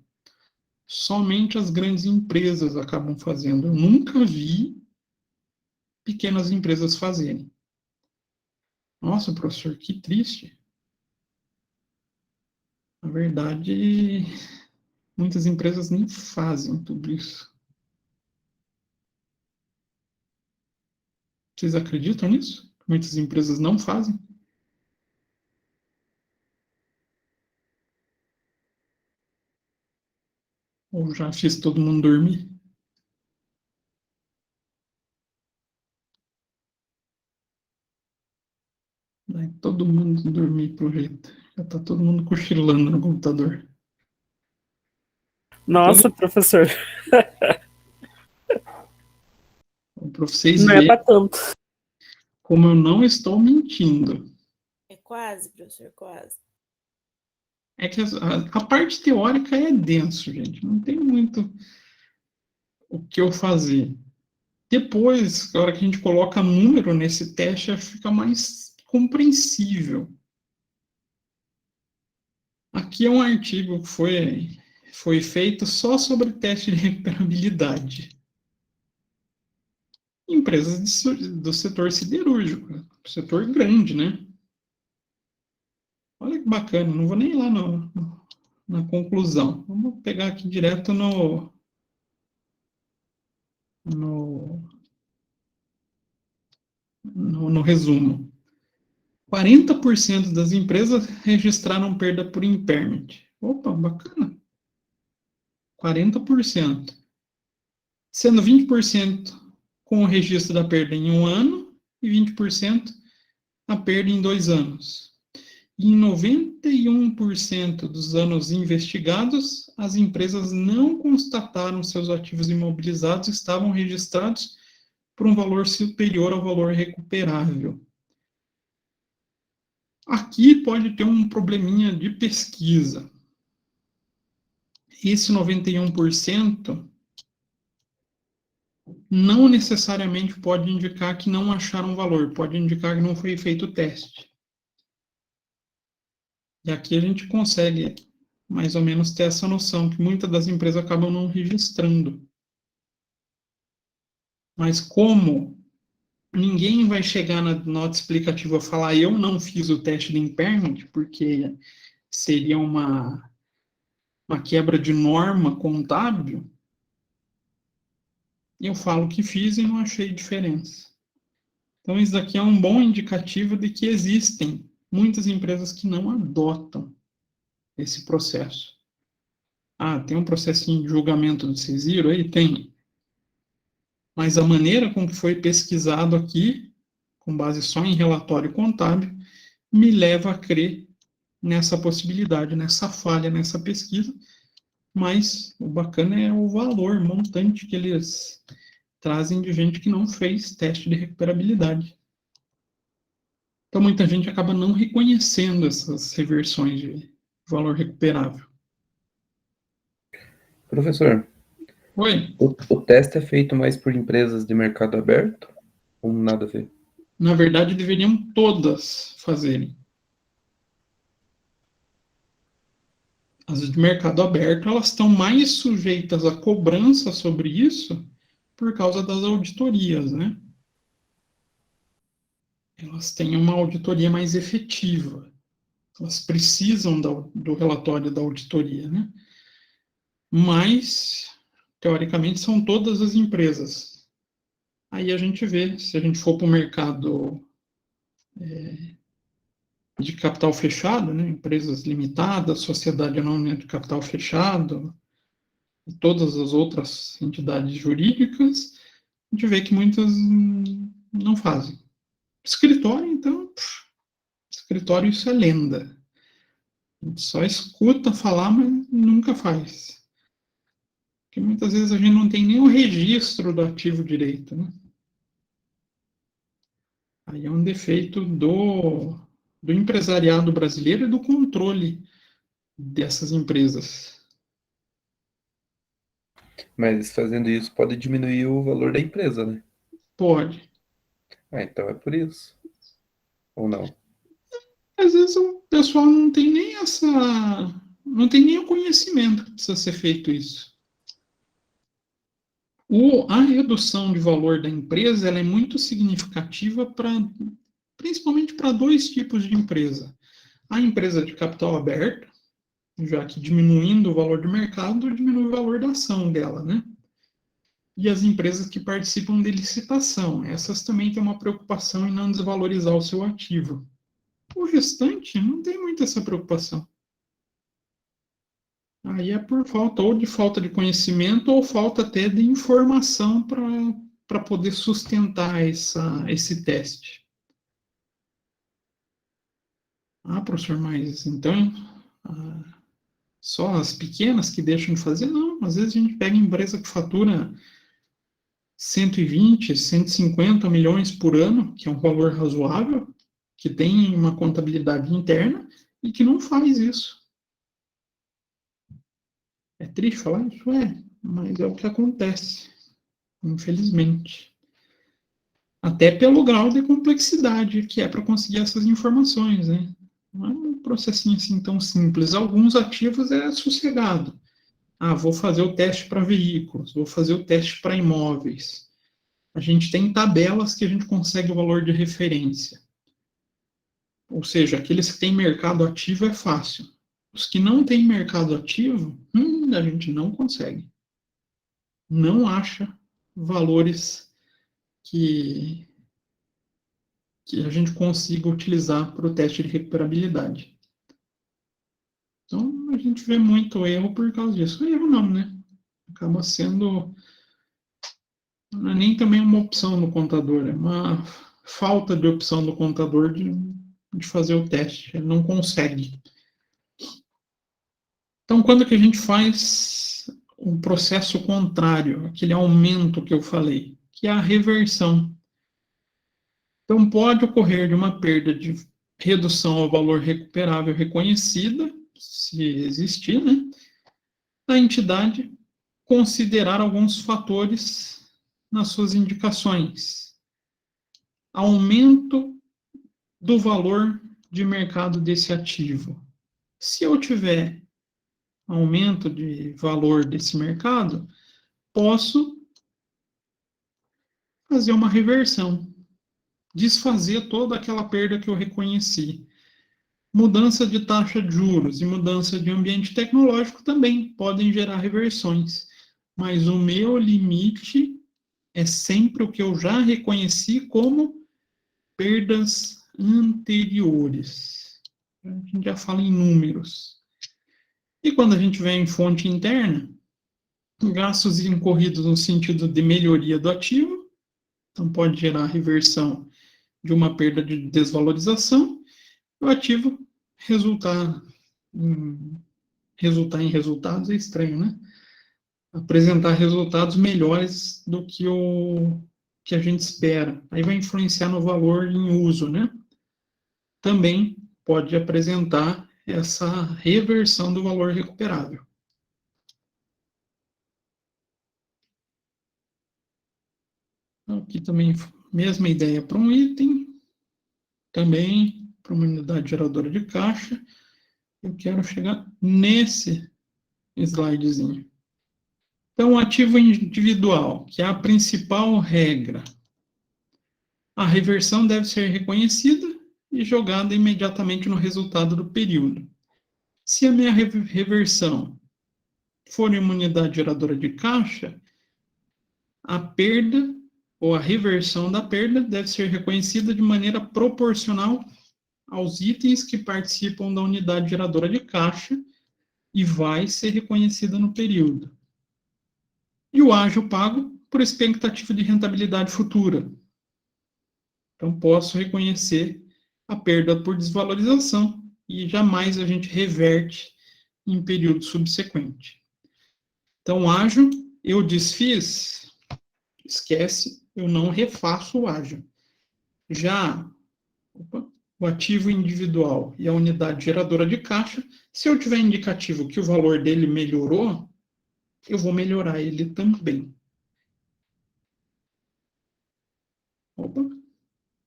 Somente as grandes empresas acabam fazendo. Eu nunca vi pequenas empresas fazerem. Nossa, professor, que triste. Na verdade, muitas empresas nem fazem tudo isso. Vocês acreditam nisso? Muitas empresas não fazem? Ou já fiz todo mundo dormir? Vai todo mundo dormir pro jeito. Já tá todo mundo cochilando no computador. Nossa, professor, Para vocês não é verem para tanto. como eu não estou mentindo. É quase, professor, quase. É que a parte teórica é denso, gente. Não tem muito o que eu fazer. Depois, na hora que a gente coloca número nesse teste, fica mais compreensível. Aqui é um artigo que foi feito só sobre teste de recuperabilidade. Empresas do setor siderúrgico, setor grande, né? Olha que bacana, não vou nem ir lá na conclusão. Vamos pegar aqui direto no resumo. 40% das empresas registraram perda por impairment. Opa, bacana. 40%. Sendo 20% com o registro da perda em 1 ano e 20% a perda em 2 anos. E em 91% dos anos investigados, as empresas não constataram seus ativos imobilizados estavam registrados por um valor superior ao valor recuperável. Aqui pode ter um probleminha de pesquisa. Esse 91% não necessariamente pode indicar que não acharam valor, pode indicar que não foi feito o teste. E aqui a gente consegue mais ou menos ter essa noção, que muitas das empresas acabam não registrando. Mas como ninguém vai chegar na nota explicativa e falar eu não fiz o teste de impairment, porque seria uma quebra de norma contábil, eu falo que fiz e não achei diferença. Então, isso daqui é um bom indicativo de que existem muitas empresas que não adotam esse processo. Ah, tem um processinho de julgamento do CESIRO aí? Tem. Mas a maneira com que foi pesquisado aqui, com base só em relatório contábil, me leva a crer nessa possibilidade, nessa falha, nessa pesquisa. Mas o bacana é o valor montante que eles trazem de gente que não fez teste de recuperabilidade. Então, muita gente acaba não reconhecendo essas reversões de valor recuperável. Professor, Oi, o teste é feito mais por empresas de mercado aberto? Ou nada a ver? na verdade, deveriam todas fazerem. As de mercado aberto, elas estão mais sujeitas a cobrança sobre isso por causa das auditorias, né? Elas têm uma auditoria mais efetiva. Elas precisam do relatório da auditoria, né? Mas, teoricamente, são todas as empresas. Aí a gente vê, se a gente for para o mercado de capital fechado, né? Empresas limitadas, sociedade anônima de capital fechado, e todas as outras entidades jurídicas, a gente vê que muitas não fazem. Escritório, então, escritório isso é lenda. A gente só escuta falar, mas nunca faz. Porque muitas vezes a gente não tem nem o registro do ativo direito, né? Aí é um defeito do empresariado brasileiro e do controle dessas empresas. Mas fazendo isso pode diminuir o valor da empresa, né? Pode. Ah, então é por isso. Ou não? Às vezes o pessoal não tem nem não tem nem o conhecimento que precisa ser feito isso. A redução de valor da empresa ela é muito significativa principalmente para dois tipos de empresa. A empresa de capital aberto, já que diminuindo o valor de mercado, diminui o valor da ação dela, né? E as empresas que participam de licitação, essas também têm uma preocupação em não desvalorizar o seu ativo. O restante não tem muito essa preocupação. Aí é por falta de conhecimento ou falta até de informação para poder sustentar esse teste. Ah, professor, mas então só as pequenas que deixam de fazer? Não, às vezes a gente pega empresa que fatura 120, 150 milhões por ano, que é um valor razoável, que tem uma contabilidade interna e que não faz isso. É triste falar isso? É, mas é o que acontece, infelizmente. Até pelo grau de complexidade que é para conseguir essas informações, né? Não é um processinho assim tão simples. Alguns ativos é sossegado. Ah, vou fazer o teste para veículos, vou fazer o teste para imóveis. A gente tem tabelas que a gente consegue o valor de referência. Ou seja, aqueles que têm mercado ativo é fácil. Os que não têm mercado ativo, a gente não consegue. Não acha valores que a gente consiga utilizar para o teste de recuperabilidade. Então, a gente vê muito erro por causa disso. Erro não, né? Acaba sendo não é nem também uma opção no contador, é uma falta de opção do contador de fazer o teste. Ele não consegue. Então, quando que a gente faz um processo contrário, aquele aumento que eu falei, que é a reversão. Então, pode ocorrer de uma perda de redução ao valor recuperável reconhecida, se existir, né? A entidade considerar alguns fatores nas suas indicações. Aumento do valor de mercado desse ativo. Se eu tiver aumento de valor desse mercado, posso fazer uma reversão, desfazer toda aquela perda que eu reconheci. Mudança de taxa de juros e mudança de ambiente tecnológico também podem gerar reversões, mas o meu limite é sempre o que eu já reconheci como perdas anteriores. A gente já fala em números. E quando a gente vem em fonte interna, gastos incorridos no sentido de melhoria do ativo, então pode gerar reversão de uma perda de desvalorização, o ativo resultar em resultados é estranho, né? Apresentar resultados melhores do que o que a gente espera. Aí vai influenciar no valor em uso, né? Também pode apresentar essa reversão do valor recuperável. Aqui também, mesma ideia para um item, também para uma unidade geradora de caixa. Eu quero chegar nesse slidezinho. Então, ativo individual, que é a principal regra. A reversão deve ser reconhecida e jogada imediatamente no resultado do período. Se a minha reversão for em uma unidade geradora de caixa, a perda ou a reversão da perda deve ser reconhecida de maneira proporcional aos itens que participam da unidade geradora de caixa e vai ser reconhecida no período. E o ágio pago por expectativa de rentabilidade futura. Então, posso reconhecer a perda por desvalorização e jamais a gente reverte em período subsequente. Então, ágio, eu desfiz, esquece, eu não refaço o ágio. Já o ativo individual e a unidade geradora de caixa, se eu tiver indicativo que o valor dele melhorou, eu vou melhorar ele também.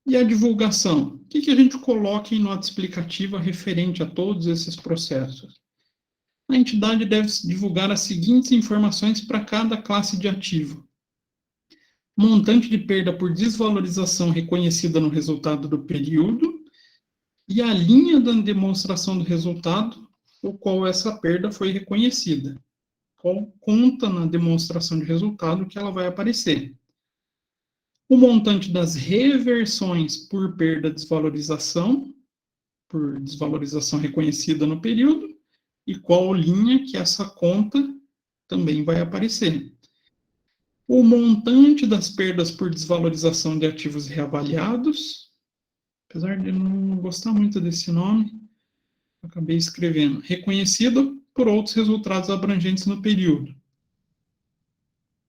E a divulgação? O que a gente coloca em nota explicativa referente a todos esses processos? A entidade deve divulgar as seguintes informações para cada classe de ativo. Montante de perda por desvalorização reconhecida no resultado do período e a linha da demonstração do resultado, o qual essa perda foi reconhecida. Qual conta na demonstração de resultado que ela vai aparecer. O montante das reversões por perda desvalorização, por desvalorização reconhecida no período, e qual linha que essa conta também vai aparecer. O montante das perdas por desvalorização de ativos reavaliados, apesar de eu não gostar muito desse nome, acabei escrevendo, reconhecido por outros resultados abrangentes no período.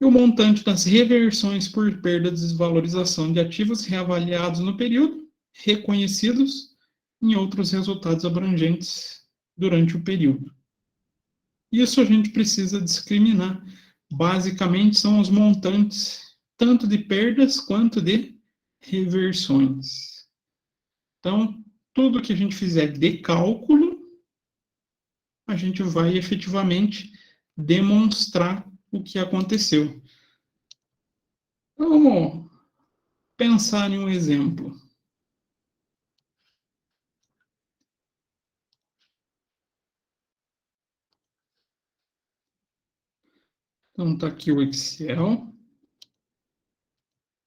E o montante das reversões por perda de desvalorização de ativos reavaliados no período, reconhecidos em outros resultados abrangentes durante o período. Isso a gente precisa discriminar. Basicamente, são os montantes, tanto de perdas quanto de reversões. Então, tudo que a gente fizer de cálculo, a gente vai efetivamente demonstrar o que aconteceu. Então, vamos pensar em um exemplo. Então, está aqui o Excel. O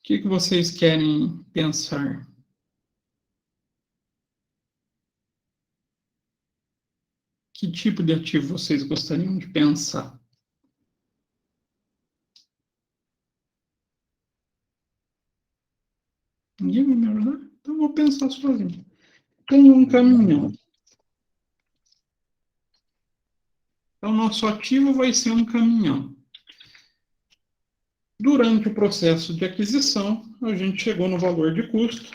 que vocês querem pensar? Que tipo de ativo vocês gostariam de pensar? Ninguém vai me ajudar? Então, vou pensar sozinho. Tem um caminhão. Então, nosso ativo vai ser um caminhão. Durante o processo de aquisição, a gente chegou no valor de custo.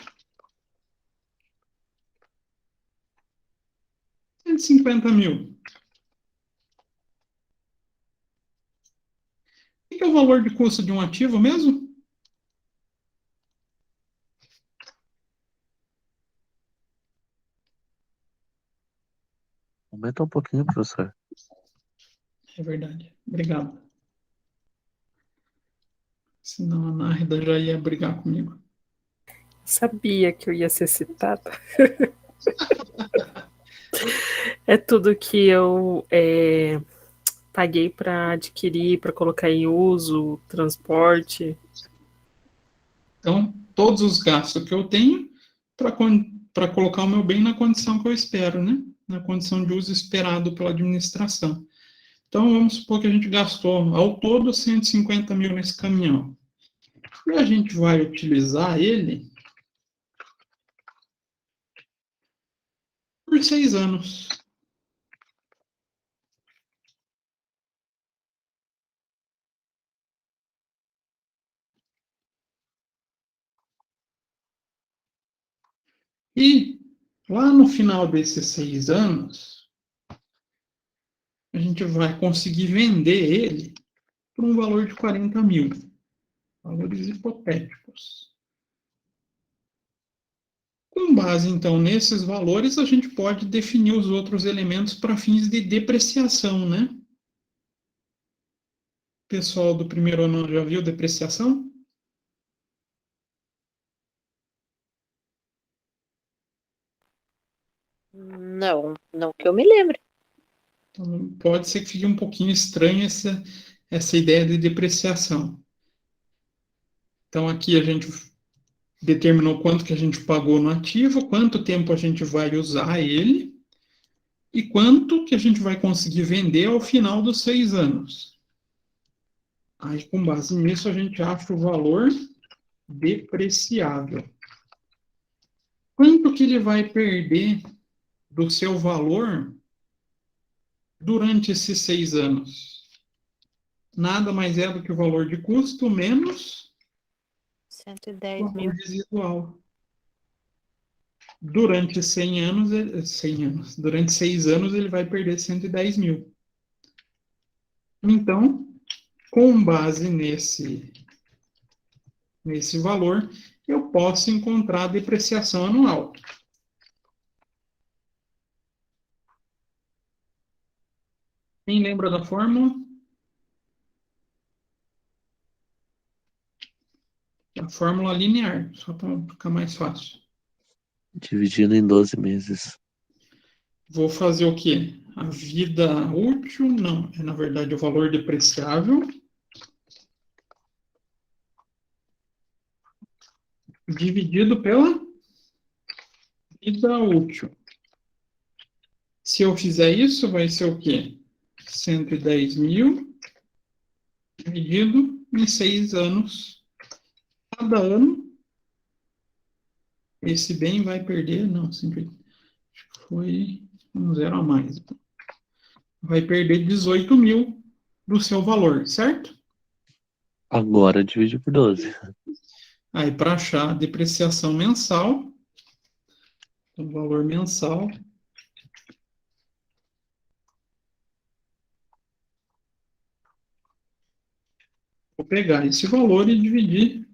150 mil. O que é o valor de custo de um ativo mesmo? Aumenta um pouquinho, professor. É verdade. Obrigado. Senão a Nárida já ia brigar comigo. Sabia que eu ia ser citada. É tudo que eu paguei para adquirir, para colocar em uso, transporte. Então, todos os gastos que eu tenho para colocar o meu bem na condição que eu espero, né? na condição de uso esperado pela administração. Então, vamos supor que a gente gastou ao todo 150 mil nesse caminhão. E a gente vai utilizar ele por 6 anos. E lá no final desses 6 anos, a gente vai conseguir vender ele por um valor de 40 mil. Valores hipotéticos. Com base, então, nesses valores, a gente pode definir os outros elementos para fins de depreciação, né? Pessoal do primeiro ano já viu depreciação? Não, não que eu me lembre. Então, pode ser que fique um pouquinho estranha essa ideia de depreciação. Então, aqui a gente determinou quanto que a gente pagou no ativo, quanto tempo a gente vai usar ele e quanto que a gente vai conseguir vender ao final dos 6 anos. Aí, com base nisso, a gente acha o valor depreciável. Quanto que ele vai perder do seu valor durante esses 6 anos? Nada mais é do que o valor de custo menos 110 o mil. valor residual. Durante 100 anos, 100 anos, durante 6 anos ele vai perder 110 mil. Então, com base nesse valor, eu posso encontrar a depreciação anual. Quem lembra da fórmula? A fórmula linear, só para ficar mais fácil. Dividindo em 12 meses. Vou fazer o quê? A vida útil? Não, é na verdade o valor depreciável dividido pela vida útil. Se eu fizer isso, vai ser o quê? 110 mil dividido em 6 anos. Cada ano, esse bem vai perder, não, sempre acho que foi um zero a mais. Vai perder 18 mil do seu valor, certo? Agora divide por 12. Aí, para achar a depreciação mensal, o valor mensal, vou pegar esse valor e dividir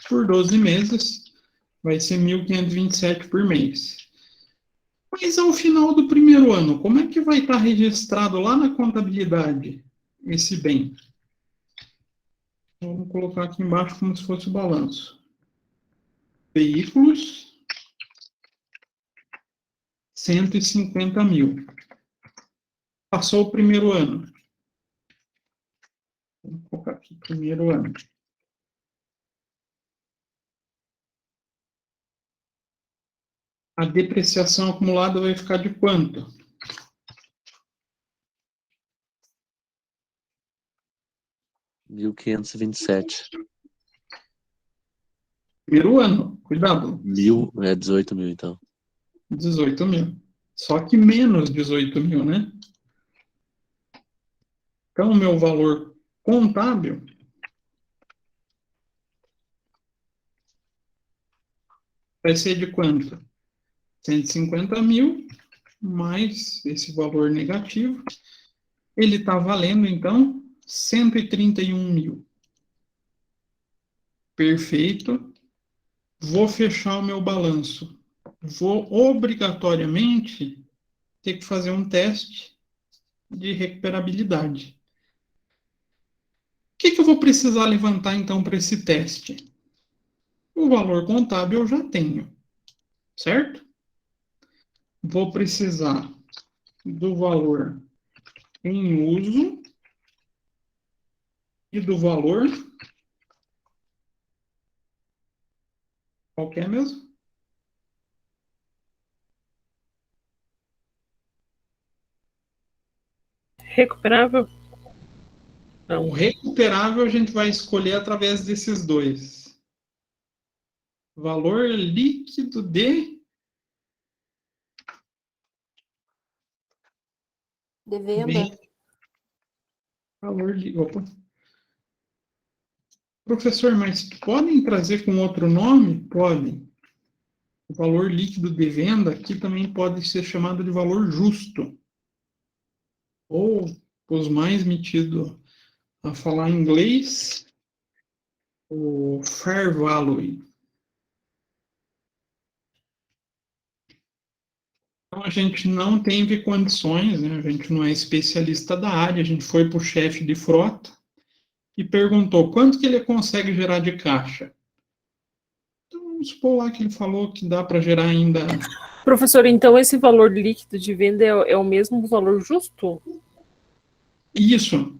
por 12 meses, vai ser 1.527 por mês. Mas ao final do primeiro ano, como é que vai estar registrado lá na contabilidade esse bem? Vamos colocar aqui embaixo como se fosse o balanço. Veículos, 150 mil. Passou o primeiro ano. Vamos colocar aqui, primeiro ano. A depreciação acumulada vai ficar de quanto? R$ 1.527. Primeiro ano, cuidado. 18 mil, então. 18 mil. Só que menos 18 mil, né? Então, o meu valor contábil vai ser de quanto? 150 mil mais esse valor negativo. Ele está valendo, então, 131 mil. Perfeito. Vou fechar o meu balanço. Vou obrigatoriamente ter que fazer um teste de recuperabilidade. O que eu vou precisar levantar, então, para esse teste? O valor contábil eu já tenho, certo? Vou precisar do valor em uso e do valor qual que é mesmo? Recuperável? O Não. recuperável a gente vai escolher através desses dois. Valor líquido de De venda. venda. Valor líquido. Opa. Professor, mas podem trazer com outro nome? Podem. O valor líquido de venda aqui também pode ser chamado de valor justo. Ou, os mais metidos a falar inglês, o fair value. Então, a gente não teve condições, né? A gente não é especialista da área, a gente foi para o chefe de frota e perguntou quanto que ele consegue gerar de caixa. Então, vamos supor lá que ele falou que dá para gerar ainda... Professor, então esse valor líquido de venda é o mesmo valor justo? Isso.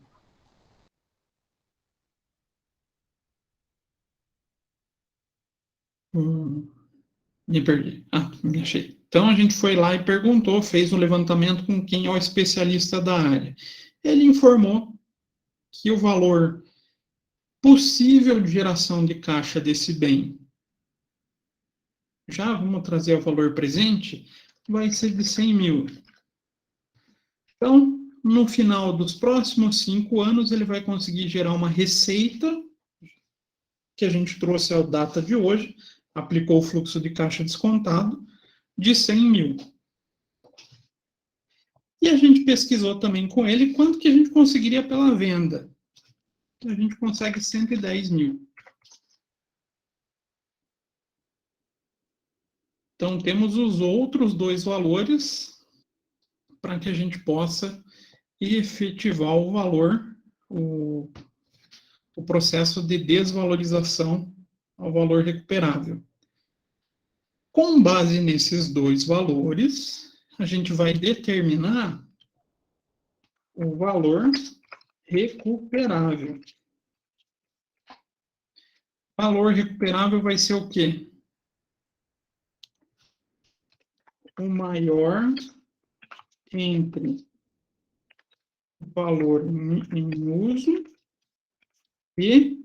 Me perdi. Me achei. Então, a gente foi lá e perguntou, fez um levantamento com quem é o especialista da área. Ele informou que o valor possível de geração de caixa desse bem, já vamos trazer o valor presente, vai ser de 100 mil. Então, no final dos próximos 5 anos, ele vai conseguir gerar uma receita, que a gente trouxe a data de hoje, aplicou o fluxo de caixa descontado, de 100 mil. E a gente pesquisou também com ele quanto que a gente conseguiria pela venda. A gente consegue 110 mil. Então, temos os outros dois valores para que a gente possa efetivar o valor, o processo de desvalorização ao valor recuperável. Com base nesses dois valores, a gente vai determinar o valor recuperável. Valor recuperável vai ser o quê? O maior entre o valor em uso e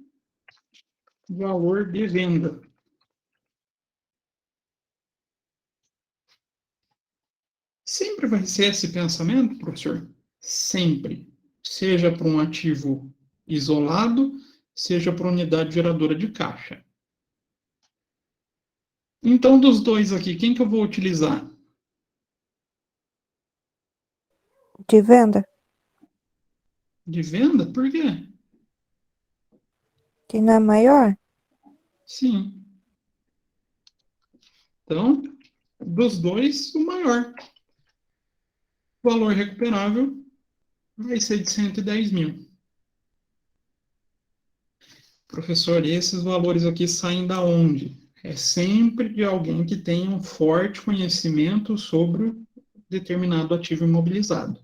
o valor de venda. Sempre vai ser esse pensamento, professor? Sempre. Seja para um ativo isolado, seja para unidade geradora de caixa. Então, dos dois aqui, quem que eu vou utilizar? De venda? De venda? Por quê? Que não é maior? Sim. Então, dos dois, o maior. O valor recuperável vai ser de 110 mil. Professor, e esses valores aqui saem da onde? É sempre de alguém que tenha um forte conhecimento sobre determinado ativo imobilizado.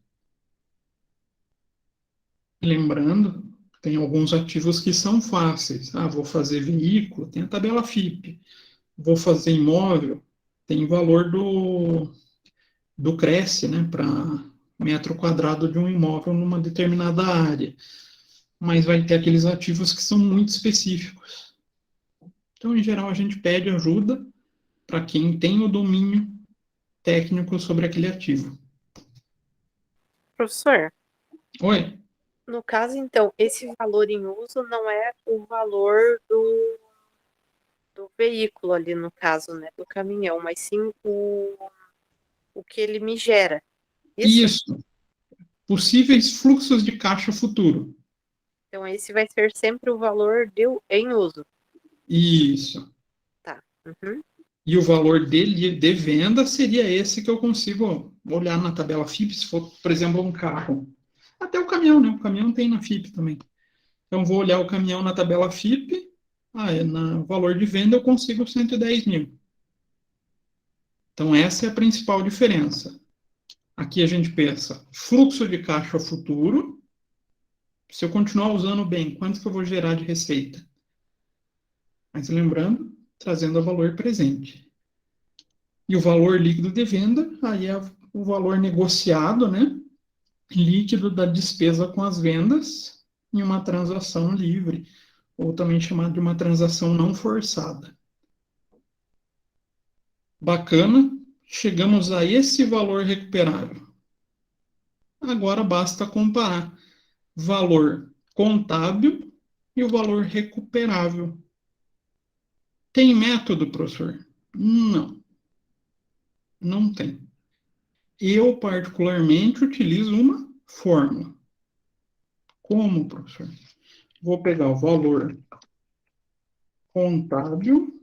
Lembrando, tem alguns ativos que são fáceis. Vou fazer veículo, tem a tabela FIP. Vou fazer imóvel, tem o valor do Cresce, né, para metro quadrado de um imóvel numa determinada área. Mas vai ter aqueles ativos que são muito específicos. Então, em geral, a gente pede ajuda para quem tem o domínio técnico sobre aquele ativo. Professor, Oi? no caso, então, esse valor em uso não é o valor do veículo ali, no caso, né, do caminhão, mas sim o que ele me gera. Isso. Possíveis fluxos de caixa futuro. Então, esse vai ser sempre o valor em uso. Isso. Tá. Uhum. E o valor dele de venda seria esse que eu consigo olhar na tabela FIP, se for, por exemplo, um carro. Até o caminhão, né? O caminhão tem na FIP também. Então, vou olhar o caminhão na tabela FIP, no valor de venda eu consigo 110 mil. Então, essa é a principal diferença. Aqui a gente pensa fluxo de caixa futuro. Se eu continuar usando bem, quanto que eu vou gerar de receita? Mas lembrando, trazendo o valor presente. E o valor líquido de venda, aí é o valor negociado, né? líquido da despesa com as vendas em uma transação livre, ou também chamada de uma transação não forçada. Bacana, chegamos a esse valor recuperável. Agora basta comparar valor contábil e o valor recuperável. Tem método, professor? Não. Não tem. Eu, particularmente, utilizo uma fórmula. Como, professor? Vou pegar o valor contábil.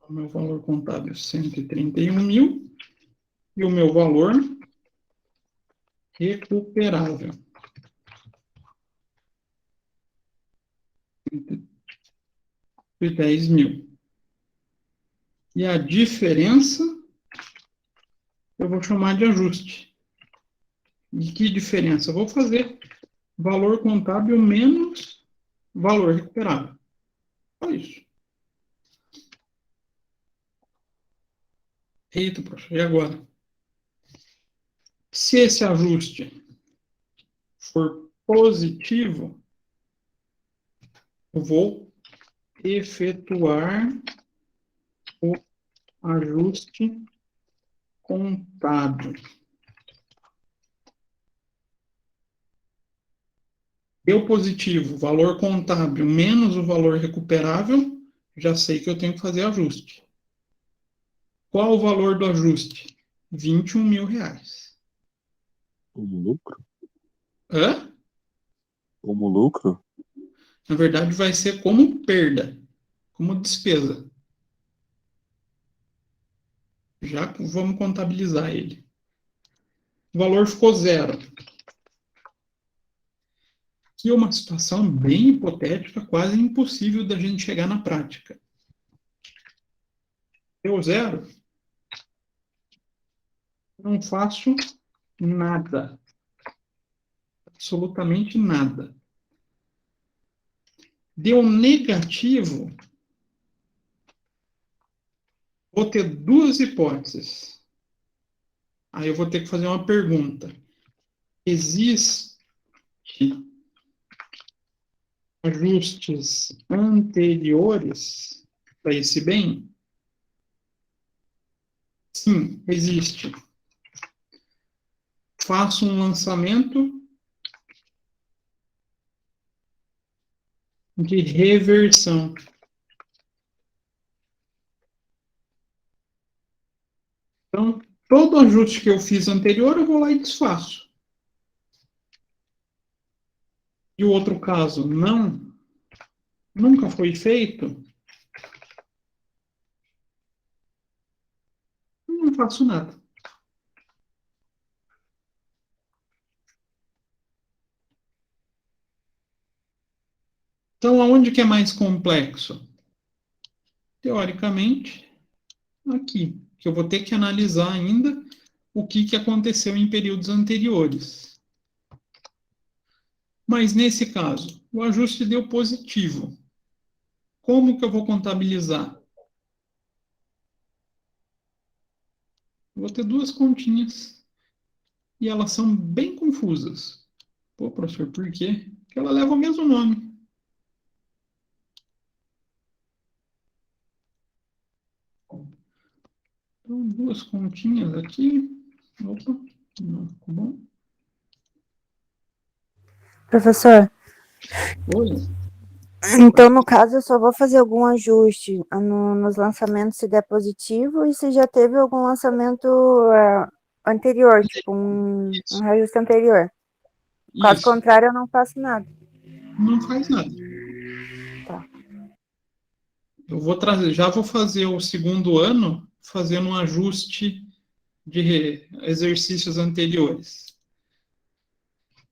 O meu valor contábil é 131 mil. E o meu valor recuperável. 10 mil. E a diferença eu vou chamar de ajuste. E que diferença? Eu vou fazer valor contábil menos valor recuperável. Só isso. Eita, professor, e agora? Se esse ajuste for positivo, eu vou efetuar o ajuste contábil. Deu positivo, valor contábil menos o valor recuperável, já sei que eu tenho que fazer ajuste. Qual o valor do ajuste? 21 mil reais. Como lucro? Hã? Como lucro? Na verdade, vai ser como perda, como despesa. Já vamos contabilizar ele. O valor ficou zero. Aqui é uma situação bem hipotética, quase impossível da gente chegar na prática. Deu zero? Não faço nada. Absolutamente nada. Deu negativo, vou ter duas hipóteses. Aí eu vou ter que fazer uma pergunta. Existe ajustes anteriores para esse bem? Sim, existe. Faço um lançamento de reversão. Então, todo ajuste que eu fiz anterior, eu vou lá e desfaço. E o outro caso, nunca foi feito, não faço nada. Então, aonde que é mais complexo? Teoricamente, aqui, que eu vou ter que analisar ainda o que aconteceu em períodos anteriores. Mas, nesse caso, o ajuste deu positivo. Como que eu vou contabilizar? Vou ter duas continhas e elas são bem confusas. Pô, professor, por quê? Porque ela leva o mesmo nome. Então, duas continhas aqui. Opa, não ficou bom. Professor, Oi. então no caso eu só vou fazer algum ajuste nos lançamentos se der positivo e se já teve algum lançamento anterior, tipo um reajuste anterior. Caso Isso, contrário, eu não faço nada. não faz nada. Tá. Eu vou trazer, já vou fazer o segundo ano fazendo um ajuste de exercícios anteriores.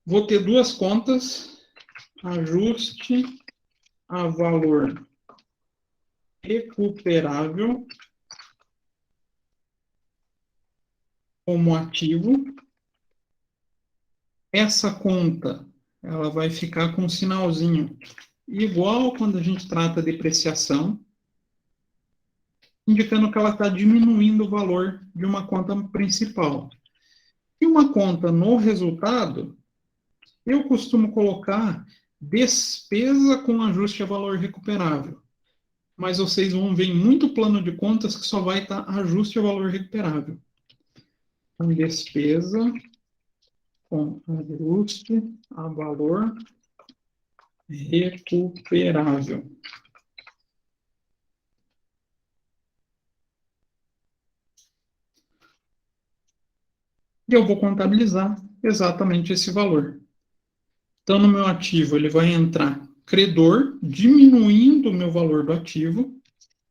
Vou ter duas contas, ajuste a valor recuperável como ativo. Essa conta, ela vai ficar com um sinalzinho igual quando a gente trata de depreciação, indicando que ela está diminuindo o valor de uma conta principal. E uma conta no resultado, eu costumo colocar despesa com ajuste a valor recuperável. Mas vocês vão ver em muito plano de contas que só vai estar ajuste a valor recuperável. Então, despesa com ajuste a valor recuperável. E eu vou contabilizar exatamente esse valor. Então, no meu ativo, ele vai entrar credor, diminuindo o meu valor do ativo,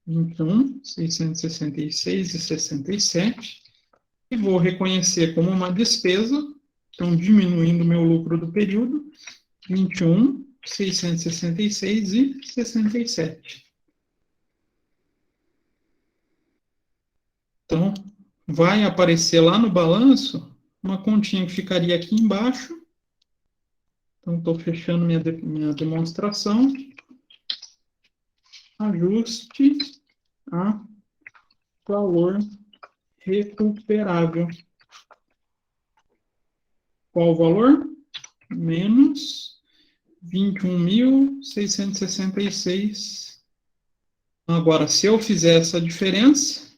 21.666,67, e vou reconhecer como uma despesa, então diminuindo o meu lucro do período, 21.666,67. Então, vai aparecer lá no balanço uma continha que ficaria aqui embaixo. Então, estou fechando minha demonstração. Ajuste a valor recuperável. Qual o valor? Menos 21.666. Agora, se eu fizer essa diferença,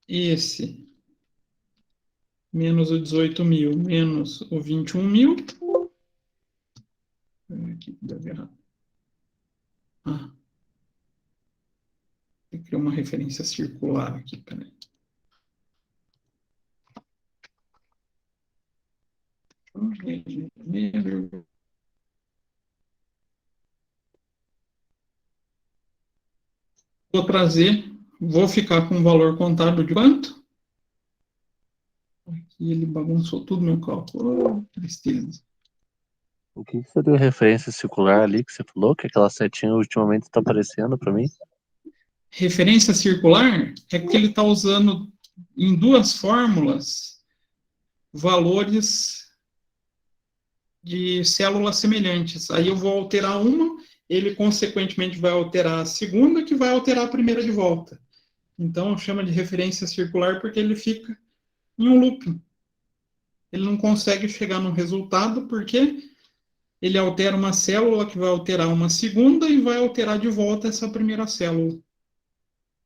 esse menos o 18.000 menos o 21.000. Aqui deve errar. Tem que criar uma referência circular aqui, peraí. Vou trazer, vou ficar com o valor contábil de quanto? Aqui ele bagunçou tudo meu cálculo. Oh, tristeza. O que seria a referência circular ali que você falou? Que aquela setinha ultimamente está aparecendo para mim? Referência circular é que ele está usando em duas fórmulas valores de células semelhantes. Aí eu vou alterar uma, ele consequentemente vai alterar a segunda, que vai alterar a primeira de volta. Então chama de referência circular porque ele fica em um looping. Ele não consegue chegar no resultado porque ele altera uma célula que vai alterar uma segunda e vai alterar de volta essa primeira célula.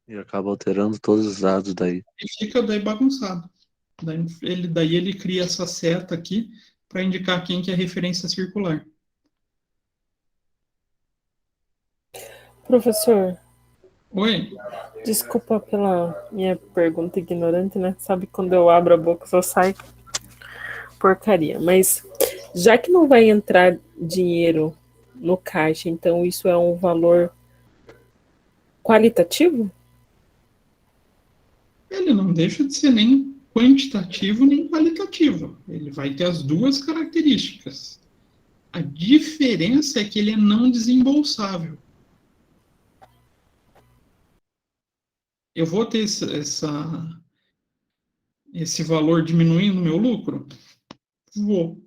E acaba alterando todos os dados daí. E fica daí bagunçado. Daí ele cria essa seta aqui para indicar quem que é referência circular. Professor, Oi? desculpa pela minha pergunta ignorante, né? Sabe quando eu abro a boca só sai porcaria. Mas já que não vai entrar dinheiro no caixa, então isso é um valor qualitativo? Ele não deixa de ser nem quantitativo nem qualitativo. Ele vai ter as duas características. A diferença é que ele é não desembolsável. Eu vou ter esse valor diminuindo o meu lucro? Vou.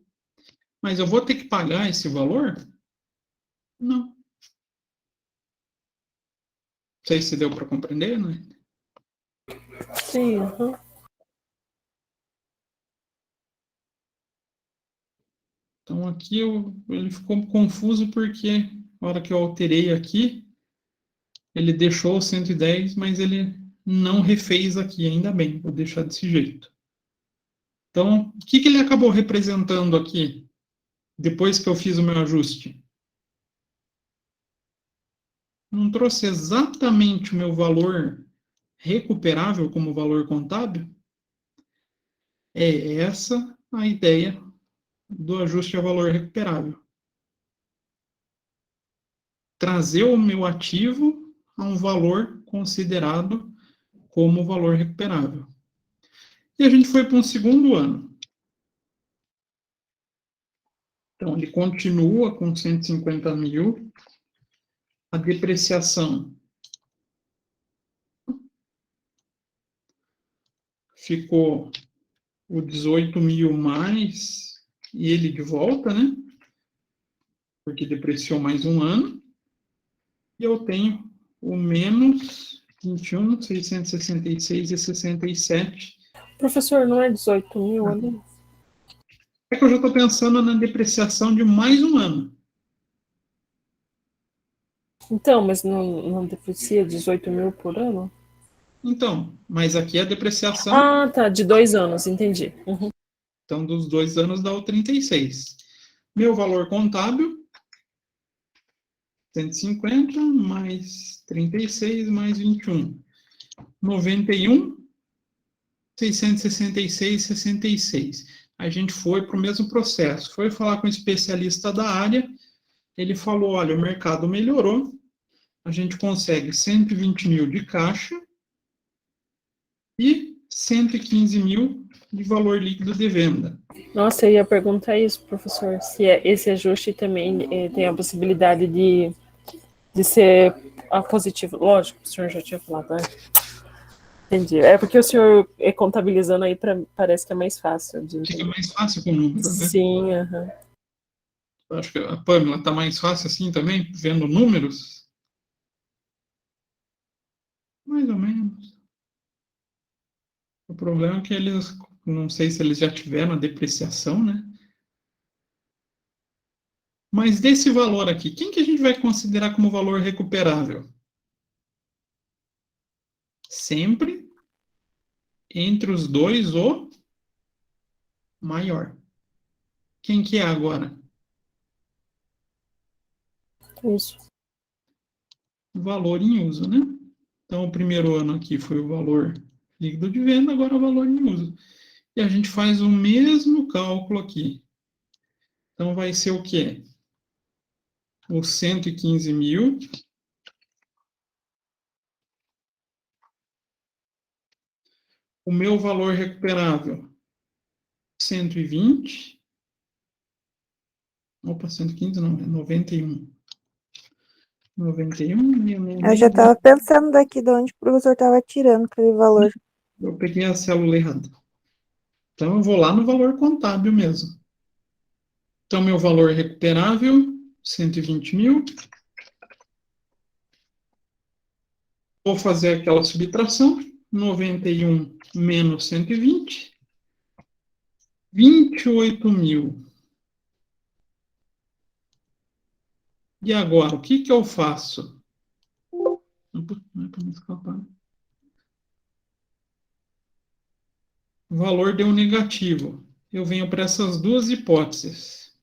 Mas eu vou ter que pagar esse valor? Não. Não sei se deu para compreender, né? Sim, uhum. Então aqui ele ficou confuso porque na hora que eu alterei aqui, ele deixou 110, mas ele não refez aqui, ainda bem, vou deixar desse jeito. Então, o que ele acabou representando aqui, depois que eu fiz o meu ajuste? Não trouxe exatamente o meu valor recuperável como valor contábil? É essa a ideia do ajuste a valor recuperável. Trazer o meu ativo a um valor considerado como valor recuperável. E a gente foi para um segundo ano. Então, ele continua com 150 mil. A depreciação ficou o 18 mil mais e ele de volta, né? Porque depreciou mais um ano. E eu tenho o menos 21.666,67 Professor, não é 18 mil ali? É que eu já estou pensando na depreciação de mais um ano. Então, mas não deprecia 18 mil por ano? Então, mas aqui é a depreciação, Ah, tá, de 2 anos, entendi. Uhum. então dos 2 anos dá o 36. Meu valor contábil, 150 mais 36 mais 21. 91, 666, 66. A gente foi para o mesmo processo. Foi falar com o especialista da área, ele falou, olha, o mercado melhorou, a gente consegue 120 mil de caixa e 115 mil de valor líquido de venda. Nossa, eu ia perguntar isso, professor, se esse ajuste também tem a possibilidade de ser positivo. Lógico, o senhor já tinha falado, né? Entendi. É porque o senhor contabilizando aí parece que é mais fácil de Fica entender. mais fácil com números, né? Sim, aham. Eu acho que a Pamela está mais fácil assim também, vendo números. Mais ou menos. O problema é que eles, não sei se eles já tiveram a depreciação, né? Mas desse valor aqui, quem que a gente vai considerar como valor recuperável? Sempre entre os dois o maior. Quem que é agora? Isso. O valor em uso, né? Então, o primeiro ano aqui foi o valor líquido de venda, agora é o valor em uso. E a gente faz o mesmo cálculo aqui. Então, vai ser o quê? Os 115 mil o meu valor recuperável, 120. Opa, 115 não, é 91. 91, Eu já estava pensando daqui de onde o professor estava tirando aquele valor. eu peguei a célula errada. Então, eu vou lá no valor contábil mesmo. Então, meu valor recuperável, 120 mil. Vou fazer aquela subtração. 91 menos 120. 28 mil. E agora, o que que eu faço? Não é para me escapar. O valor deu negativo. Eu venho para essas duas hipóteses.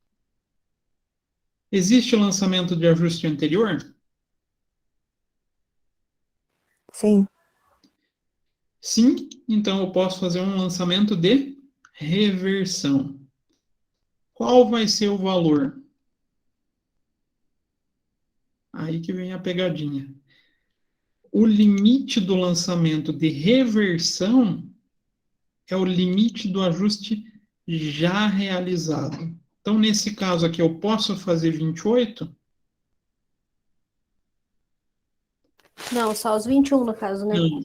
Existe o lançamento de ajuste anterior? Sim. Sim, então eu posso fazer um lançamento de reversão. Qual vai ser o valor? Aí que vem a pegadinha. O limite do lançamento de reversão é o limite do ajuste já realizado. Então, nesse caso aqui, eu posso fazer 28? Não, só os 21 no caso, né? Não.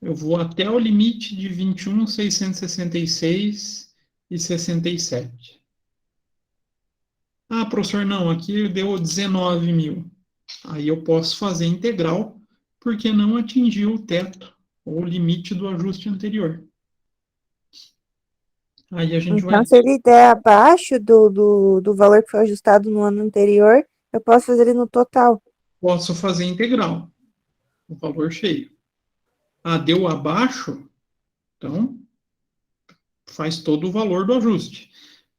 Eu vou até o limite de 21, 666 e 67. Ah, professor, não, aqui deu 19 mil. Aí eu posso fazer integral, porque não atingiu o teto, ou o limite do ajuste anterior. Aí a gente vai... Então, se ele der abaixo do valor que foi ajustado no ano anterior, eu posso fazer ele no total. Posso fazer integral, o valor cheio. Ah, deu abaixo, então faz todo o valor do ajuste.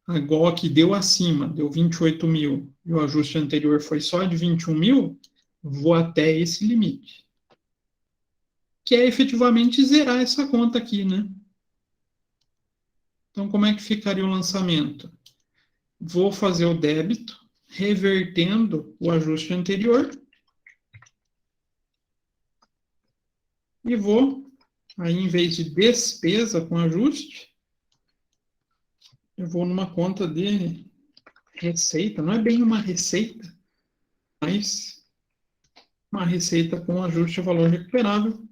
Igual aqui deu acima, deu 28 mil, e o ajuste anterior foi só de 21 mil, vou até esse limite. Que é efetivamente zerar essa conta aqui, né? Então, como é que ficaria o lançamento? Vou fazer o débito, revertendo o ajuste anterior, e vou, aí em vez de despesa com ajuste, eu vou numa conta de receita, não é bem uma receita, mas uma receita com ajuste a valor recuperável,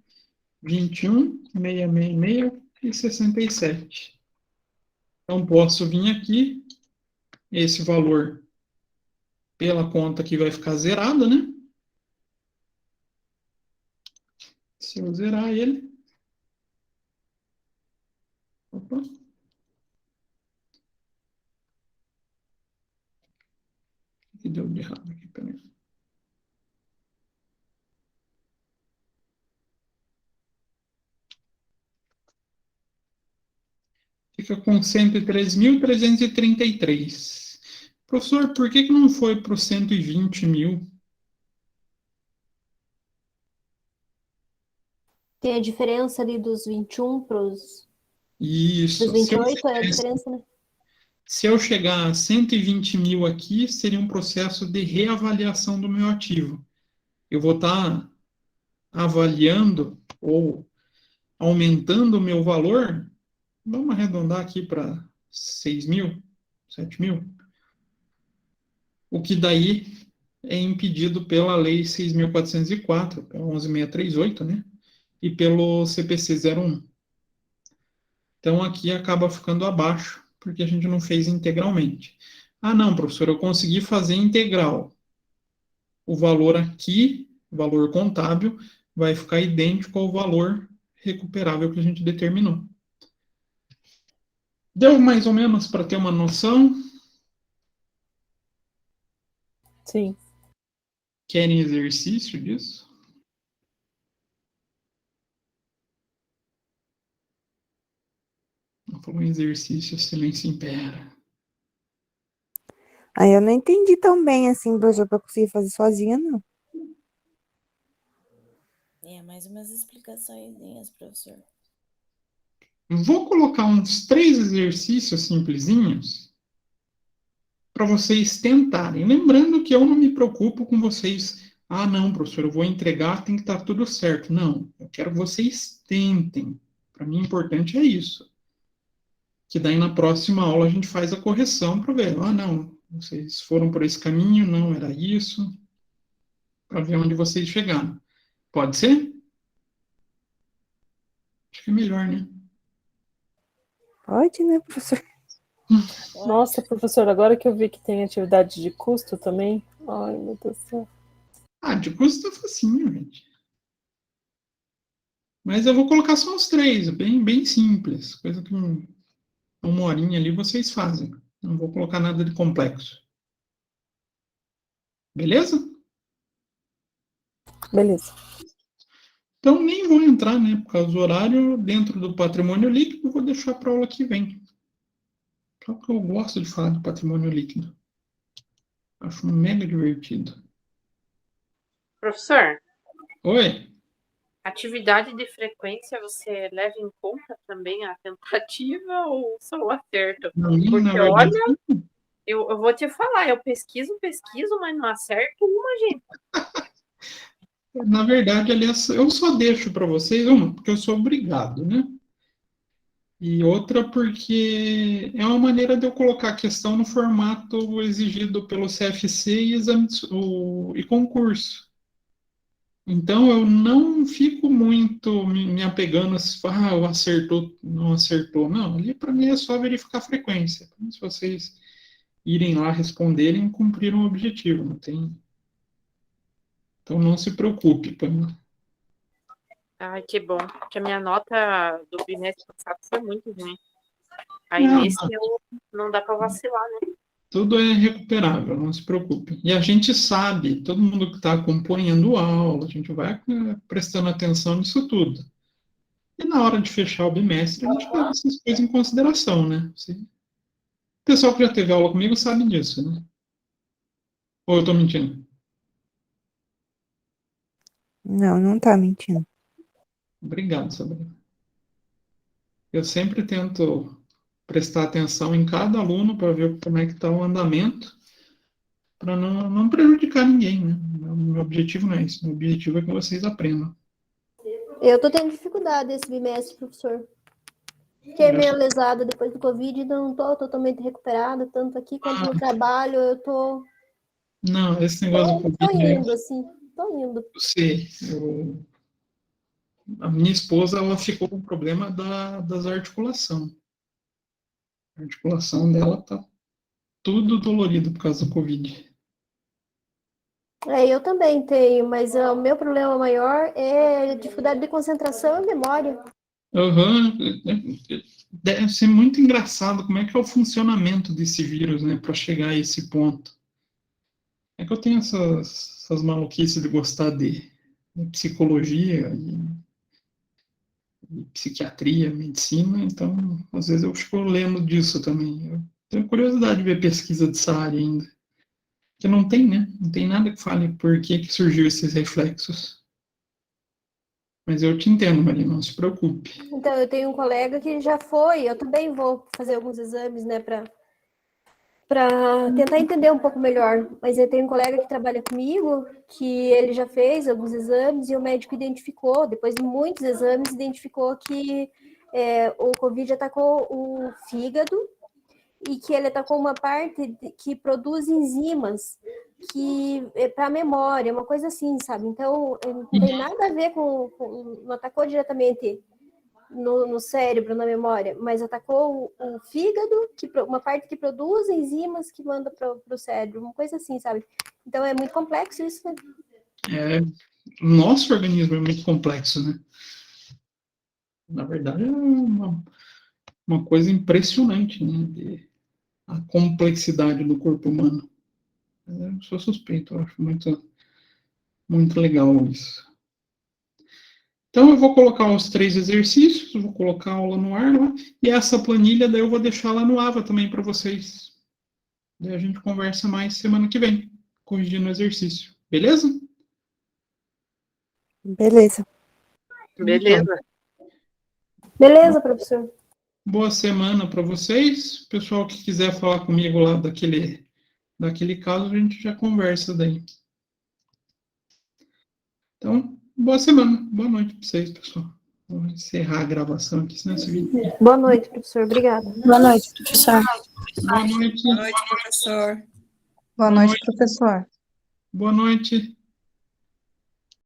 21, 666 e 67. Então, posso vir aqui, esse valor pela conta que vai ficar zerada, né? Se eu zerar ele, Opa. O que deu de errado aqui? Peraí. Fica com 103.333. Professor, por que não foi para os 120 mil? Tem a diferença ali dos 21 para os Isso. 28, é a diferença, né? Se eu chegar a 120 mil aqui, seria um processo de reavaliação do meu ativo. Eu vou estar avaliando ou aumentando o meu valor. Vamos arredondar aqui para 6 mil, 7 mil. O que daí é impedido pela Lei 6.404, pela 11.638, né? E pelo CPC 01. Então, aqui acaba ficando abaixo, porque a gente não fez integralmente. Ah, não, professor, eu consegui fazer integral. O valor aqui, o valor contábil, vai ficar idêntico ao valor recuperável que a gente determinou. Deu mais ou menos para ter uma noção? Sim. Querem exercício disso? Não falou em exercício, silêncio impera. Aí eu não entendi tão bem assim, professor, para conseguir fazer sozinha, não. Mais umas explicações, professor. Vou colocar uns 3 exercícios simplesinhos para vocês tentarem. Lembrando que eu não me preocupo com vocês. Ah, não, professor, eu vou entregar, tem que estar tudo certo. Não, eu quero que vocês tentem. Para mim, o importante é isso. Que daí na próxima aula a gente faz a correção para ver. Ah, não, vocês foram por esse caminho, não era isso. Para ver onde vocês chegaram. Pode ser? Acho que é melhor, né? Pode, né, professor? Nossa, professor, agora que eu vi que tem atividade de custo também. Ai, meu Deus do céu. Ah, de custo tá facinho, gente. Mas eu vou colocar só os 3, bem simples. Coisa que uma horinha ali vocês fazem. Não vou colocar nada de complexo. Beleza? Beleza. Então nem vou entrar, né? Por causa do horário, dentro do patrimônio líquido, vou deixar para a aula que vem. Só que eu gosto de falar do patrimônio líquido. Acho mega divertido. Professor, Oi? atividade de frequência você leva em conta também a tentativa ou só o acerto? Na Porque verdade, olha, eu vou te falar, eu pesquiso, mas não acerto uma, gente. na verdade, aliás, eu só deixo para vocês uma, porque eu sou obrigado, né? E outra porque é uma maneira de eu colocar a questão no formato exigido pelo CFC e, e concurso. Então, eu não fico muito me apegando a se acertou, não acertou. Não, ali para mim é só verificar a frequência. Então, se vocês irem lá responderem, cumpriram o objetivo. Não tem... Então, não se preocupe, Pamela. Ai, que bom, porque a minha nota do bimestre passado foi muito ruim. Aí Não, nesse não dá para vacilar, né? tudo é recuperável, não se preocupe. E a gente sabe, todo mundo que está acompanhando a aula, a gente vai prestando atenção nisso tudo. E na hora de fechar o bimestre, a gente leva essas coisas em consideração, né? O pessoal que já teve aula comigo sabe disso, né? Ou eu estou mentindo? Não, não tá mentindo. Obrigado, Sabrina. Eu sempre tento prestar atenção em cada aluno para ver como é que está o andamento, para não prejudicar ninguém, né? Meu objetivo não é isso. Meu objetivo é que vocês aprendam. Eu tô tendo dificuldade esse bimestre, professor. Fiquei meio lesada depois do Covid, não tô totalmente recuperada, tanto aqui quanto no trabalho, eu tô... Não, esse negócio do Tô Covid, indo, assim, tô indo. eu sei. A minha esposa, ela ficou com problema das articulações. A articulação dela tá tudo dolorido por causa do Covid. Eu também tenho, mas o meu problema maior é dificuldade de concentração e memória. Aham. Deve ser muito engraçado como é que é o funcionamento desse vírus, né, para chegar a esse ponto. É que eu tenho essas maluquices de gostar de psicologia e psiquiatria, medicina, então às vezes eu fico lendo disso também. Eu tenho curiosidade de ver pesquisa dessa área ainda. Porque não tem, né? Não tem nada que fale por que surgiu esses reflexos. Mas eu te entendo, Maria, não se preocupe. Então, eu tenho um colega que já foi, eu também vou fazer alguns exames, né, para tentar entender um pouco melhor. Mas eu tenho um colega que trabalha comigo, que ele já fez alguns exames e o médico identificou, depois de muitos exames, identificou que o Covid atacou o fígado e que ele atacou uma parte que produz enzimas que é para a memória, uma coisa assim, sabe? Então, não tem nada a ver não atacou diretamente no cérebro, na memória, mas atacou o fígado, uma parte que produz enzimas que manda para o cérebro, uma coisa assim, sabe? Então, é muito complexo isso, né? O nosso organismo é muito complexo, né? Na verdade, é uma coisa impressionante, né? A complexidade do corpo humano. Eu sou suspeito, eu acho muito, muito legal isso. Então, eu vou colocar os 3 exercícios, vou colocar a aula no ar, né? E essa planilha daí eu vou deixar lá no AVA também para vocês. Daí a gente conversa mais semana que vem, corrigindo o exercício. Beleza? Beleza. Beleza. Beleza, professor. Boa semana para vocês. Pessoal que quiser falar comigo lá daquele caso, a gente já conversa daí. Então, boa semana. Boa noite para vocês, pessoal. Vou encerrar a gravação aqui, senão esse vídeo... Boa noite, professor. Obrigada. Boa noite, professor. Boa noite. Boa noite, professor. Boa noite, professor. Boa noite.